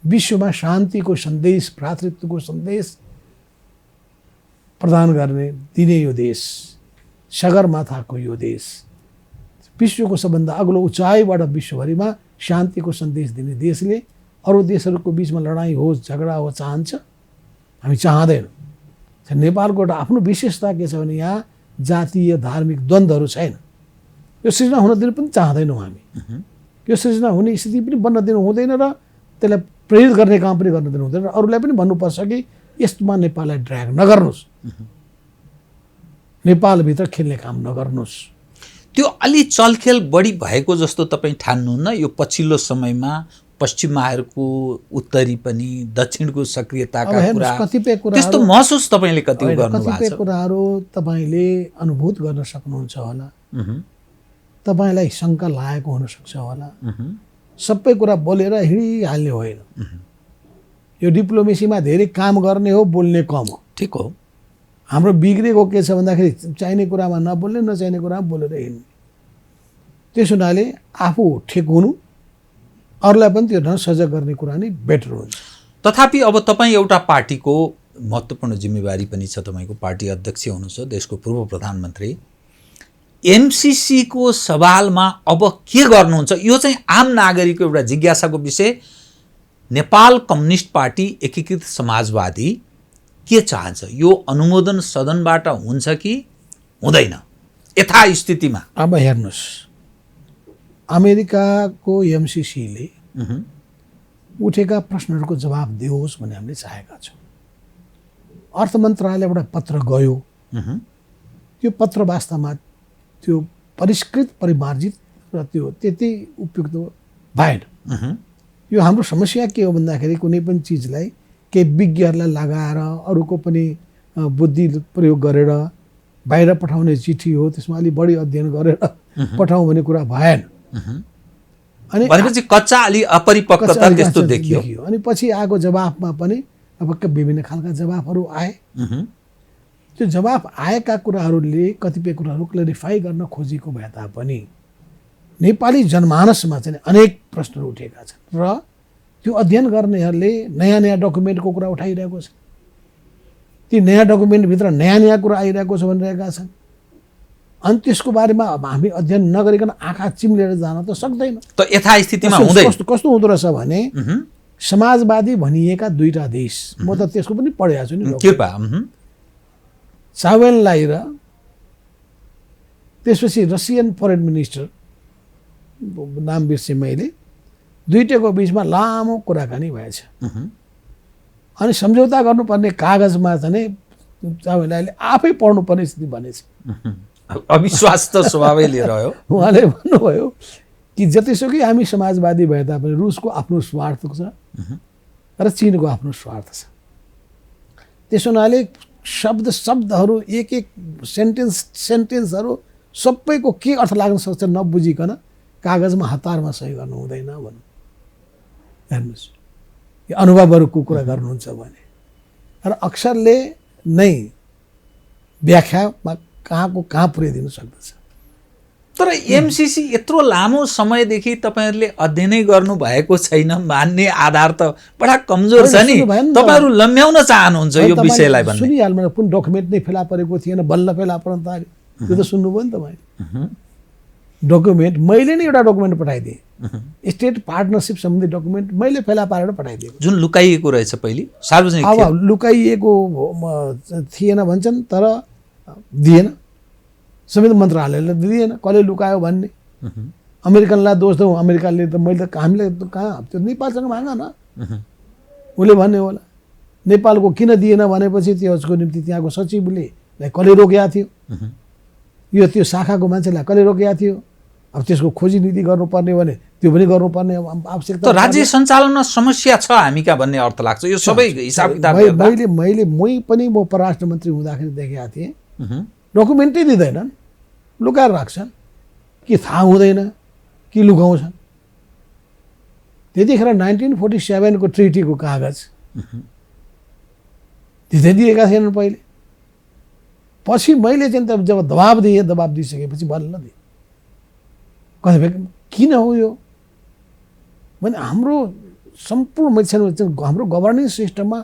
विश्वमा शान्तिको सन्देश, भ्रातृत्वको सन्देश प्रदान गर्ने दिने यो देश, सगरमाथाको यो देश, विश्वको सबभन्दा अग्लो उचाइबाट विश्वभरिमा शान्तिको सन्देश दिने देशले अरू देशहरूको बिचमा लडाइँ होस्, झगडा हो चाहन्छ? हामी चाहँदैनौँ। नेपालको एउटा आफ्नो विशेषता के छ भने यहाँ जातीय धार्मिक द्वन्द्वहरू छैन। यो सृजना हुन दिनु पनि चाहँदैनौँ हामी। यो सृजना हुने स्थिति पनि बन्न दिनु हुँदैन र त्यसलाई प्रेरित गर्ने काम पनि गर्न दिनु हुँदैन। अरूलाई पनि भन्नुपर्छ कि यस्तोमा नेपाललाई ड्र्याग नगर्नुहोस्, नेपालभित्र खेल्ने काम नगर्नुहोस्। त्यो अलि चलखेल बढी भएको जस्तो तपाईँ ठान्नुहुन्न? यो पछिल्लो समयमा पश्चिमाहरूको उत्तरी पनि दक्षिणको सक्रियताका कुरा, कतिपय कुरा त्यस्तो महसुस तपाईँले कति गर्नुभएको छ? कतिपय कुराहरू तपाईँले अनुभूत गर्न सक्नुहुन्छ होला, तपाईँलाई शङ्का लागेको हुनसक्छ होला। सबै कुरा बोलेर हिँडिहाल्ने होइन। यो डिप्लोमेसीमा धेरै काम गर्ने हो, बोल्ने कम हो। ठिक हो। हाम्रो बिग्रेको के छ भन्दाखेरि चाहिने कुरामा नबोल्ने, नचाहिने कुरामा बोलेर हिँड्ने। त्यस हुनाले आफू ठिक हुनु, अरूलाई पनि त्यो ढङ्ग सजग गर्ने कुरा नै बेटर हुन्छ। तथापि अब तपाईँ एउटा पार्टीको महत्त्वपूर्ण जिम्मेवारी पनि छ, तपाईँको पार्टी अध्यक्ष हुनुहुन्छ, देशको पूर्व प्रधानमन्त्री। एमसीसी को सवालमा अब के गर्नुहुन्छ यो चाहिँ आम नागरिकको एउटा जिज्ञासाको विषय। नेपाल कम्युनिस्ट पार्टी एकीकृत समाजवादी के चाहन्छ? यो अनुमोदन सदनबाट हुन्छ कि हुँदैन यथास्थितिमा? अब हेर्नुहोस्, अमेरिकाको एमसीसीले उठेका प्रश्नहरूको जवाब दियोस् भन्ने हामीले चाहेका छौँ। अर्थ मन्त्रालयबाट पत्र गयो, त्यो पत्र वास्तवमा त्यो परिष्कृत परिमार्जित र त्यो त्यति उपयुक्त भएन। यो हाम्रो समस्या के हो भन्दाखेरि कुनै पनि चिजलाई केही विज्ञहरूलाई लगाएर अरूको पनि बुद्धि प्रयोग गरेर बाहिर पठाउने चिठी हो, त्यसमा अलि बढी अध्ययन गरेर पठाउँ भन्ने कुरा भएन। अनि भनेपछि कच्चा अलि अपरिपक्वता त्यस्तो देखियो। अनि पछि आएको जवाफमा पनि अब विभिन्न खालका जवाफहरू आए। त्यो जवाफ आएका कुराहरूले कतिपय कुराहरू क्लेरिफाई गर्न खोजेको भए तापनि नेपाली जनमानसमा चाहिँ अनेक प्रश्नहरू उठेका छन् र त्यो अध्ययन गर्नेहरूले नयाँ नयाँ डकुमेन्टको कुरा उठाइरहेको छ। ती नयाँ डकुमेन्टभित्र नयाँ नयाँ कुरा आइरहेको छ भनिरहेका छन्। अनि त्यसको बारेमा अब हामी अध्ययन नगरिकन आँखा चिम्लेर जान त सक्दैन। त यथास्थितिमा हुँदैन। कस्तो हुँदो रहेछ भने समाजवादी भनिएका दुईटा देश, म त त्यसको पनि पढेको छु नि, चावेनलाई र त्यसपछि रसियन फरेन मिनिस्टर नाम बिर्सेँ मैले, दुईटैको बिचमा लामो कुराकानी भएछ। अनि सम्झौता गर्नुपर्ने कागजमा चाहिँ चावेनलाईले आफै पढ्नुपर्ने स्थिति बनेछ। अविश्वास त स्वभावै लिएर आयो। उहाँले भन्नुभयो कि जतिसुकै हामी समाजवादी भए तापनि रुसको आफ्नो स्वार्थ छ र चीनको आफ्नो स्वार्थ छ। त्यसो हुनाले शब्दहरू एक एक सेन्टेन्सहरू सबैको के अर्थ लाग्न सक्छ नबुझिकन कागजमा हतारमा सही गर्नु हुँदैन भन्नु। हेर्नुहोस्, यो अनुभवहरूको कुरा गर्नुहुन्छ भने र अक्षरले नै व्याख्यामा कहाँको कहाँ पुर्याइदिनु सक्दछ। तर एमसीसी यत्रो लामो समयदेखि तपाईँहरूले अध्ययनै गर्नु भएको छैन मान्ने आधार त बडा कमजोर छ नि। तपाईँहरू लम्ब्याउन चाहनुहुन्छ यो विषयलाई भन्ने। सुनिहाल्नु, कुन डकुमेन्ट नै फेला परेको थिएन, बल्ल फेला पर्न थाल्यो। त्यो त सुन्नुभयो नि तपाईँ। डकुमेन्ट मैले नै एउटा डकुमेन्ट पठाइदिएँ, स्टेट पार्टनरसिप सम्बन्धी डकुमेन्ट मैले फेला पारेर पठाइदिएँ, जुन लुकाइएको रहेछ पहिले सार्वजनिक। अब लुकाइएको थिएन भन्छन् तर दिएन, संविधान मन्त्रालयले दिएन। कसले लुकायो भन्ने अमेरिकनलाई दोष दौँ। अमेरिकाले त मैले त हामीले कहाँ, त्यो नेपालसँग माग न, उसले भन्ने होला। नेपालको किन दिएन भनेपछि त्यसको निम्ति त्यहाँको सचिवले कसले रोकेका थियो, यो त्यो शाखाको मान्छेलाई कसले रोकेका थियो। अब त्यसको खोजी नीति गर्नुपर्ने भने त्यो पनि गर्नुपर्ने आवश्यकता। राज्य सञ्चालनमा समस्या छ हामी कहाँ भन्ने अर्थ लाग्छ यो सबै हिसाब किताब। मैले पनि म परराष्ट्र मन्त्री हुँदाखेरि देखेका थिएँ, डकुमेन्टै दिँदैनन्, लुकाएर राख्छन्, कि थाहा हुँदैन कि लुकाउँछन्। त्यतिखेर 1947 को ट्रिटीको कागज दिएका थिएनन् पहिले। पछि मैले चाहिँ जब दबाब दिएँ, दबाब दिइसकेपछि बल्ल दिएँ। कतिपय किन हो यो भने हाम्रो सम्पूर्ण हाम्रो गभर्नेन्स सिस्टममा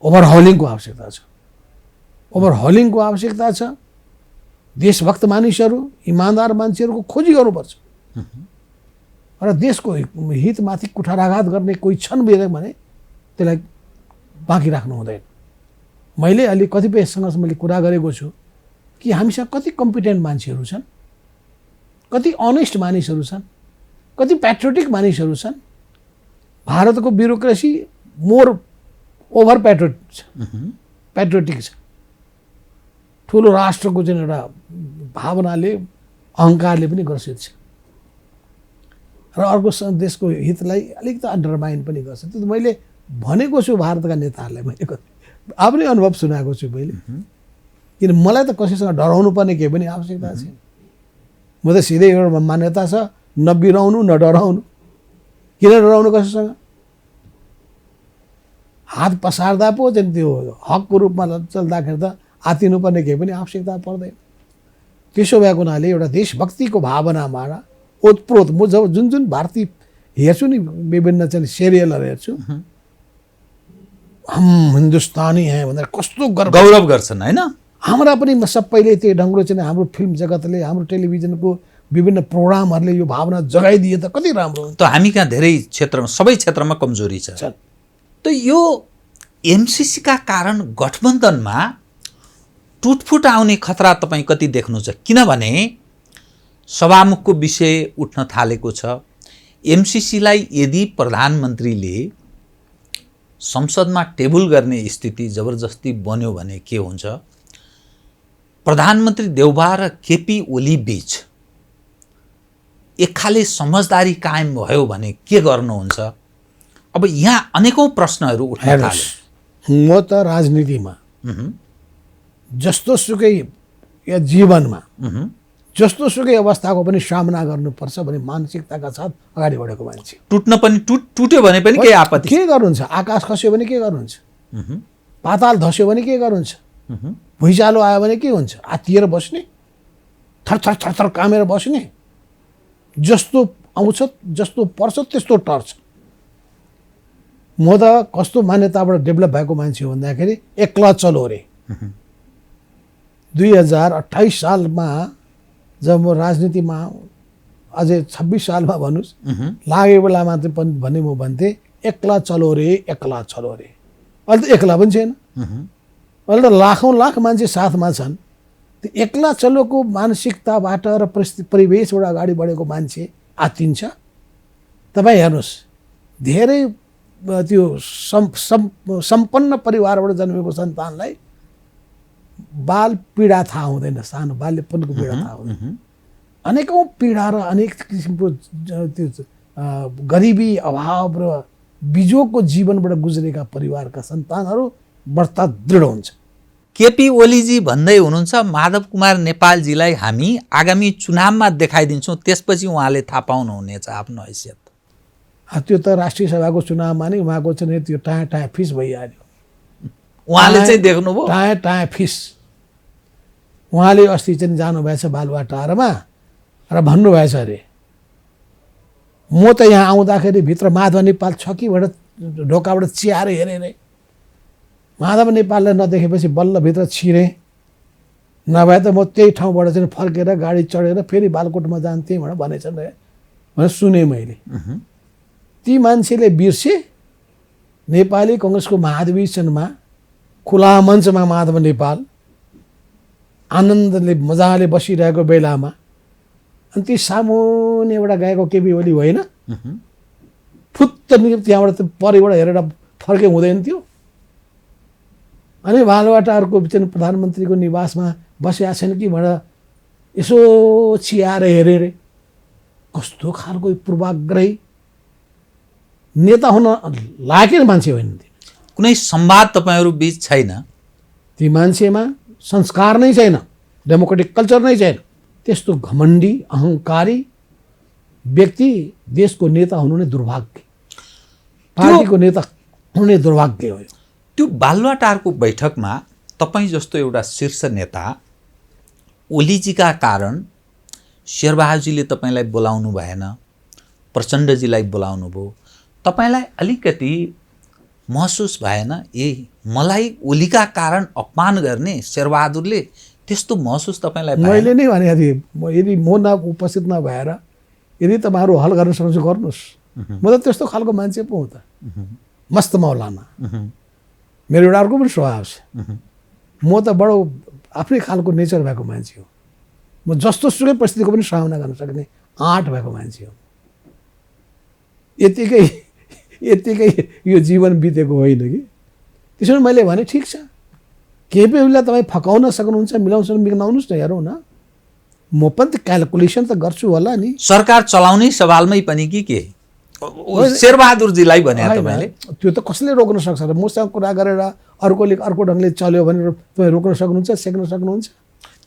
ओभरहलिङको आवश्यकता छ। ओभरहलिङको आवश्यकता छ। देशभक्त मानिसहरू, इमान्दार मान्छेहरूको खोजी गर्नुपर्छ र देशको हितमाथि कुठाराघात गर्ने कोही छन् भने त्यसलाई बाँकी राख्नु हुँदैन। मैले अलि कतिपयसँग मैले कुरा गरेको छु कि हामीसँग कति कम्पिटेन्ट मान्छेहरू छन्, कति अनेस्ट मानिसहरू छन्, कति प्याट्रियोटिक मानिसहरू छन्। भारतको ब्युरोक्रेसी मोर ओभर प्याट्रियोटिक छ। ठुलो राष्ट्रको चाहिँ एउटा भावनाले, अहङ्कारले पनि ग्रसित छ र अर्को देशको हितलाई अलिकति अन्डरमाइन पनि गर्छ। त्यो त मैले भनेको छु भारतका नेताहरूलाई, मैले आफ्नै अनुभव सुनाएको छु मैले। किन मलाई त कसैसँग डराउनु पर्ने केही पनि आवश्यकता छैन। म त सिधै एउटा मान्यता छ, नबिराउनु न डराउनु। किन डराउनु कसैसँग? हात पसार्दा पो चाहिँ त्यो हकको रूपमा चल्दाखेरि त आतिनुपर्ने केही पनि आवश्यकता पर्दैन। त्यसो भएको हुनाले एउटा देशभक्तिको भावनाबाट ओतप्रोत म जब जुन भारतीय हेर्छु नि, विभिन्न चाहिँ सिरियलहरू हेर्छु, हम हिन्दुस्तानी हैं भनेर कस्तो गौरव गर्छन् होइन। हाम्रा पनि सबैले त्यो ढङ्गले चाहिँ हाम्रो फिल्म जगतले हाम्रो टेलिभिजनको विभिन्न प्रोग्रामहरूले यो भावना जगाइदिए त कति राम्रो हुन्छ। त हामी कहाँ धेरै क्षेत्रमा सबै क्षेत्रमा कमजोरी छ। त यो एमसीसीका कारण गठबन्धनमा टुटफुट आउने खतरा तपाईँ कति देख्नु छ? किनभने सभामुखको विषय उठ्न थालेको छ। एमसीसीलाई यदि प्रधानमन्त्रीले संसदमा टेबल गर्ने स्थिति जबरजस्ती बन्यो भने के हुन्छ? प्रधानमन्त्री देउबा र केपी ओली बीच एक खाले समझदारी कायम भयो भने के गर्नुहुन्छ? अब यहाँ अनेकौं प्रश्नहरू उठ्न थाले। म त राजनीतिमा जस्तो सुकै या जीवनमा जस्तो सुकै अवस्थाको पनि सामना गर्नुपर्छ भन्ने मानसिकताका साथ अगाडि बढेको मान्छे। टुट्न पनि टुट्यो भने पनि केही आपत्ति के गर्नुहुन्छ? आकाश खस्यो भने के गर्नुहुन्छ? पाताल धस्यो भने के गर्नुहुन्छ? भुइँचालो आयो भने के हुन्छ? आत्तिएर बस्ने, थरथर थरथर कामेर बस्ने, जस्तो आउँछ जस्तो पर्छ त्यस्तो टर्छ। म त कस्तो मान्यताबाट डेभलप भएको मान्छे हो भन्दाखेरि एक्ला चलो रे। 2028 सालमा जब म राजनीतिमा अझै 26 सालमा भन्नुहोस् लागेको बेला मात्रै पनि भने म भन्थेँ एक्ला चलो रे, एक्ला चलो रे। अहिले त एक्ला पनि छैन, अहिले त लाखौँ लाख मान्छे साथमा छन्। त्यो एक्ला चलोको मानसिकताबाट र परिवेशबाट अगाडि बढेको मान्छे आत्तिन्छ। तपाईँ हेर्नुहोस्, धेरै त्यो सम्पन्न परिवारबाट जन्मेको सन्तानलाई बाल पीडा थाहा हुँदैन, सानो बाल्यपनको पीडा थाहा हुँदैन। अनेकौँ पीडा र अनेक किसिमको त्यो गरिबी, अभाव र बिजोगको जीवनबाट गुज्रेका परिवारका सन्तानहरू बढ्ता दृढ हुन्छ। केपी ओलीजी भन्दै हुनुहुन्छ माधव कुमार नेपालजीलाई हामी आगामी चुनावमा देखाइदिन्छौँ, त्यसपछि उहाँले थाहा पाउनुहुनेछ आफ्नो हैसियत। त्यो त राष्ट्रिय सभाको चुनावमा नै उहाँको चाहिँ त्यो टाँ टाँ फिस भइहाल्यो। उहाँले चाहिँ देख्नुभयो टाँ टाँ फिस। उहाँले अस्ति चाहिँ जानुभएछ बालुवाटारमा र भन्नुभएछ अरे म त यहाँ आउँदाखेरि भित्र माधव नेपाल छ कि भनेर ढोकाबाट चियाएर हेरेँ रे। माधव नेपाललाई नदेखेपछि बल्ल भित्र छिरेँ, नभए त म त्यही ठाउँबाट चाहिँ फर्केर गाडी चढेर फेरि बालकोटमा जान्थेँ भनेछन् रे भनेर सुनेँ मैले। ती मान्छेले बिर्से नेपाली कङ्ग्रेसको महाधिवेशनमा खुला मञ्चमा माधव नेपाल आनन्दले मजाले बसिरहेको बेलामा अनि ती सामुन्ने एउटा गएको केपी ओली होइन, फुत्त त्यहाँबाट त परिबाट हेरेर फर्के हुँदैन थियो। अनि बालुवाटारको चाहिँ प्रधानमन्त्रीको निवासमा बसेका छैन कि भनेर यसो चियाएर हेरे रे। कस्तो खालको पूर्वाग्रही नेता हुन लागेको मान्छे होइन। कुनै संवाद तपाईँहरू बीच छैन? ती मान्छेमा संस्कार नै छैन, डेमोक्रेटिक कल्चर नै छैन। त्यस्तो घमण्डी अहङ्कारी व्यक्ति देशको नेता हुनु नै दुर्भाग्य, पार्टीको नेता हुनु नै दुर्भाग्य हो। त्यो बालुवाटारको बैठकमा तपाईँ जस्तो एउटा शीर्ष नेता ओलीजीका कारण शेरबहादुरजीले तपाईँलाई बोलाउनु भएन, प्रचण्डजीलाई बोलाउनु भयो। तपाईँलाई अलिकति महसुस भएन ए मलाई ओलीका कारण अपमान गर्ने शेरबहादुरले? त्यस्तो महसुस तपाईँलाई भएन? मैले नै भने यदि म उपस्थित नभएर यदि तपाईँहरू हल गर्न सक्नुहुन्छ गर्नुहोस्। म त त्यस्तो खालको मान्छे पो हो त, मस्त मौलाना। मेरो एउटा अर्को पनि स्वभाव छ, म त बडो आफ्नै खालको नेचर भएको मान्छे हो। म जस्तो सुकै परिस्थितिको पनि सामना गर्न सक्ने आँट भएको मान्छे हो। यतिकै यो जीवन बितेको होइन कि। त्यसो मैले भने ठिक छ, केपी ओलीलाई तपाईँ फकाउन सक्नुहुन्छ, मिलाउन मिलाउनुहोस् न, हेरौँ न। म पनि त क्यालकुलेसन त गर्छु होला नि। सरकार चलाउने सवालमै पनि के शेरबहादुरजीलाई भने तपाईँले? त्यो त कसले रोक्न सक्छ र? मसँग कुरा गरेर अर्कोले अर्को ढङ्गले चल्यो भनेर तपाईँ रोक्न सक्नुहुन्छ, सेक्न सक्नुहुन्छ?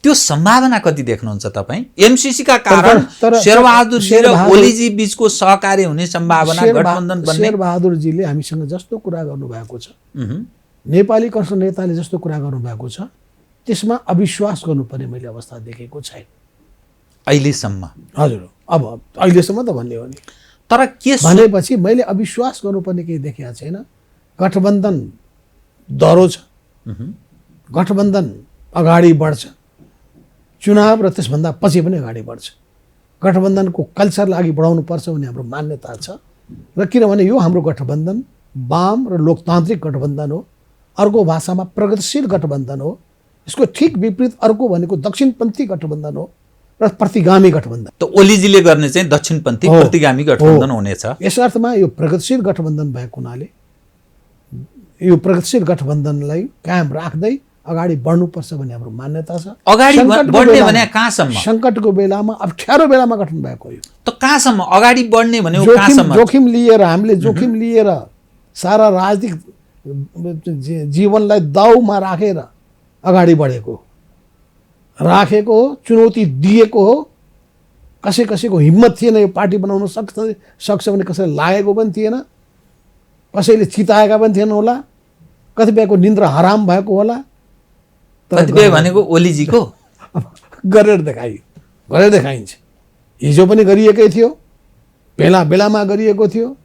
त्यो सम्भावना कति देख्नुहुन्छ तपाईँ? एमसीसीका कारण शेरबहादुरजी र ओलीजी बीचको सहकार्य हुने सम्भावना, गठबन्धन बन्ने? शेरबहादुरजीले हामीसँग जस्तो कुरा गर्नुभएको छ, नेपाली कङ्ग्रेसका नेताले जस्तो कुरा गर्नुभएको छ, त्यसमा अविश्वास गर्नुपर्ने मैले अवस्था देखेको छैन अहिलेसम्म। हजुर, अब अहिलेसम्म त भन्ने हो नि। तर के भनेपछि मैले अविश्वास गर्नुपर्ने केही देखेको छैन। गठबन्धन दह्रो छ, गठबन्धन अगाडि बढ्छ, चुनाव र त्यसभन्दा पछि पनि अगाडि बढ्छ। गठबन्धनको कल्चरलाई अघि बढाउनुपर्छ भन्ने हाम्रो मान्यता छ। र किनभने यो हाम्रो गठबन्धन वाम र लोकतान्त्रिक गठबन्धन हो, अर्को भाषामा प्रगतिशील गठबन्धन हो। यसको ठिक विपरीत अर्को भनेको दक्षिणपन्थी गठबन्धन हो र प्रतिगामी गठबन्धन। त ओलीजीले गर्ने चाहिँ दक्षिणपन्थी प्रतिगामी गठबन्धन हुनेछ। यस अर्थमा यो प्रगतिशील गठबन्धन भएको हुनाले यो प्रगतिशील गठबन्धनलाई कायम राख्दै अगाडि बढ्नुपर्छ भन्ने हाम्रो मान्यता छ। अगाडि बढ्ने भने कहाँसम्म? सङ्कटको बेलामा, अप्ठ्यारो बेलामा गठन भएको यो। त कहाँसम्म अगाडि बढ्ने भनेको कहाँसम्म? जोखिम लिएर, हामीले जोखिम लिएर सारा राजनीतिक जीवनलाई दाउमा राखेर अगाडि बढेको हो, चुनौती दिएको हो। कसैको हिम्मत थिएन यो पार्टी बनाउन सक्छ भने कसैले लागेको पनि थिएन, कसैले चिताएका पनि थिएन होला, कतिपयको निन्द्रा हराम भएको होला। कतिपय भनेको ओलीजीको गरेर देखाइन्छ। हिजो पनि गरिएकै थियो, बेलामा गरिएको थियो।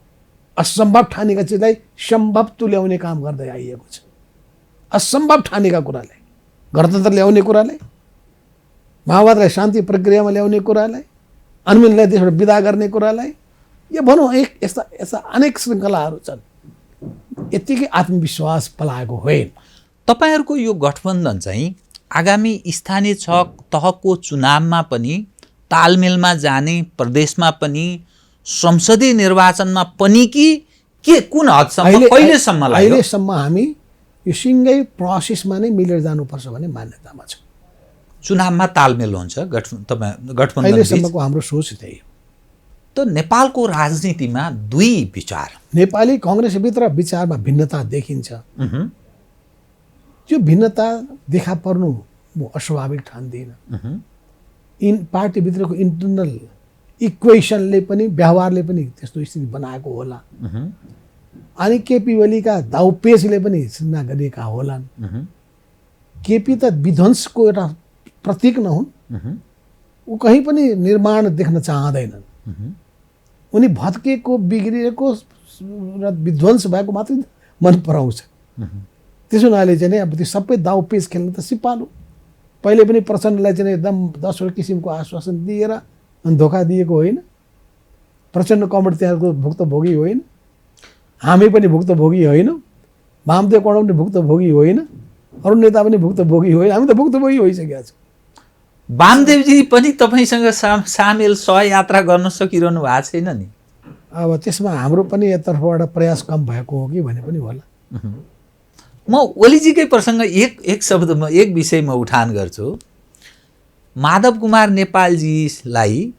असम्भव ठानेका चिजलाई सम्भव तुल्याउने काम गर्दै आइएको छ। असम्भव ठानेका कुरालाई, गणतन्त्र ल्याउने कुरालाई, माओवादलाई शान्ति प्रक्रियामा ल्याउने कुरालाई, अनमिनलाई देशबाट विदा गर्ने कुरालाई, यो भनौँ यस्ता अनेक श्रृङ्खलाहरू छन्। यत्तिकै आत्मविश्वास पलाएको होइन। तपाईहरूको यो गठबन्धन चाहिँ आगामी स्थानीय तहको चुनावमा पनि तालमेलमा जाने, प्रदेशमा पनि, संसदीय निर्वाचनमा पनि कि के कुन हदसम्म, कहिलेसम्म? अहिलेसम्म हामी यो सिङ्गै प्रोसेसमा नै मिलेर जानुपर्छ भन्ने मान्यतामा छ। चुनावमा तालमेल हुन्छ गठबन्धन। अहिलेसम्मको हाम्रो सोच त्यही हो। त नेपालको राजनीतिमा दुई विचार, नेपाली काङ्ग्रेसभित्र विचारमा भिन्नता देखिन्छ। त्यो भिन्नता देखा पर्नु म अस्वाभाविक ठान्दिनँ। पार्टीभित्रको इन्टरनल इक्वेसनले पनि, व्यवहारले पनि त्यस्तो स्थिति बनाएको होला। अनि केपी ओलीका दाउपेचले पनि सिर्जना गरिएका होलान्। केपी त विध्वंसको एउटा प्रतीक नहुन्, ऊ कहीँ पनि निर्माण देख्न चाहँदैनन्। उनी भत्केको, बिग्रिएको र विध्वंस भएको मात्रै मन पराउँछ। त्यसो हुनाले चाहिँ अब त्यो सबै दाउपेच खेल्न त सिपालु। पहिले पनि प्रचण्डलाई चाहिँ एकदम 10वटा किसिमको आश्वासन दिएर अनि धोका दिएको होइन। प्रचण्ड कमरेड त्यहाँको भुक्तभोगी होइन, हामी पनि भुक्तभोगी होइन, वामदेव कौडेल पनि भुक्तभोगी होइन, अरू नेता पनि भुक्तभोगी होइन, हामी त भुक्तभोगी भइसकेका छौँ। वामदेवजी पनि तपाईँसँग सामेल सहयात्रा गर्न सकिरहनु भएको छैन नि? अब त्यसमा हाम्रो पनि यतर्फबाट प्रयास कम भएको हो कि भने पनि होला। म ओलीजीकै प्रसङ्ग एक शब्दमा, एक विषयमा उठान गर्छु। माधव कुमार नेपालजीलाई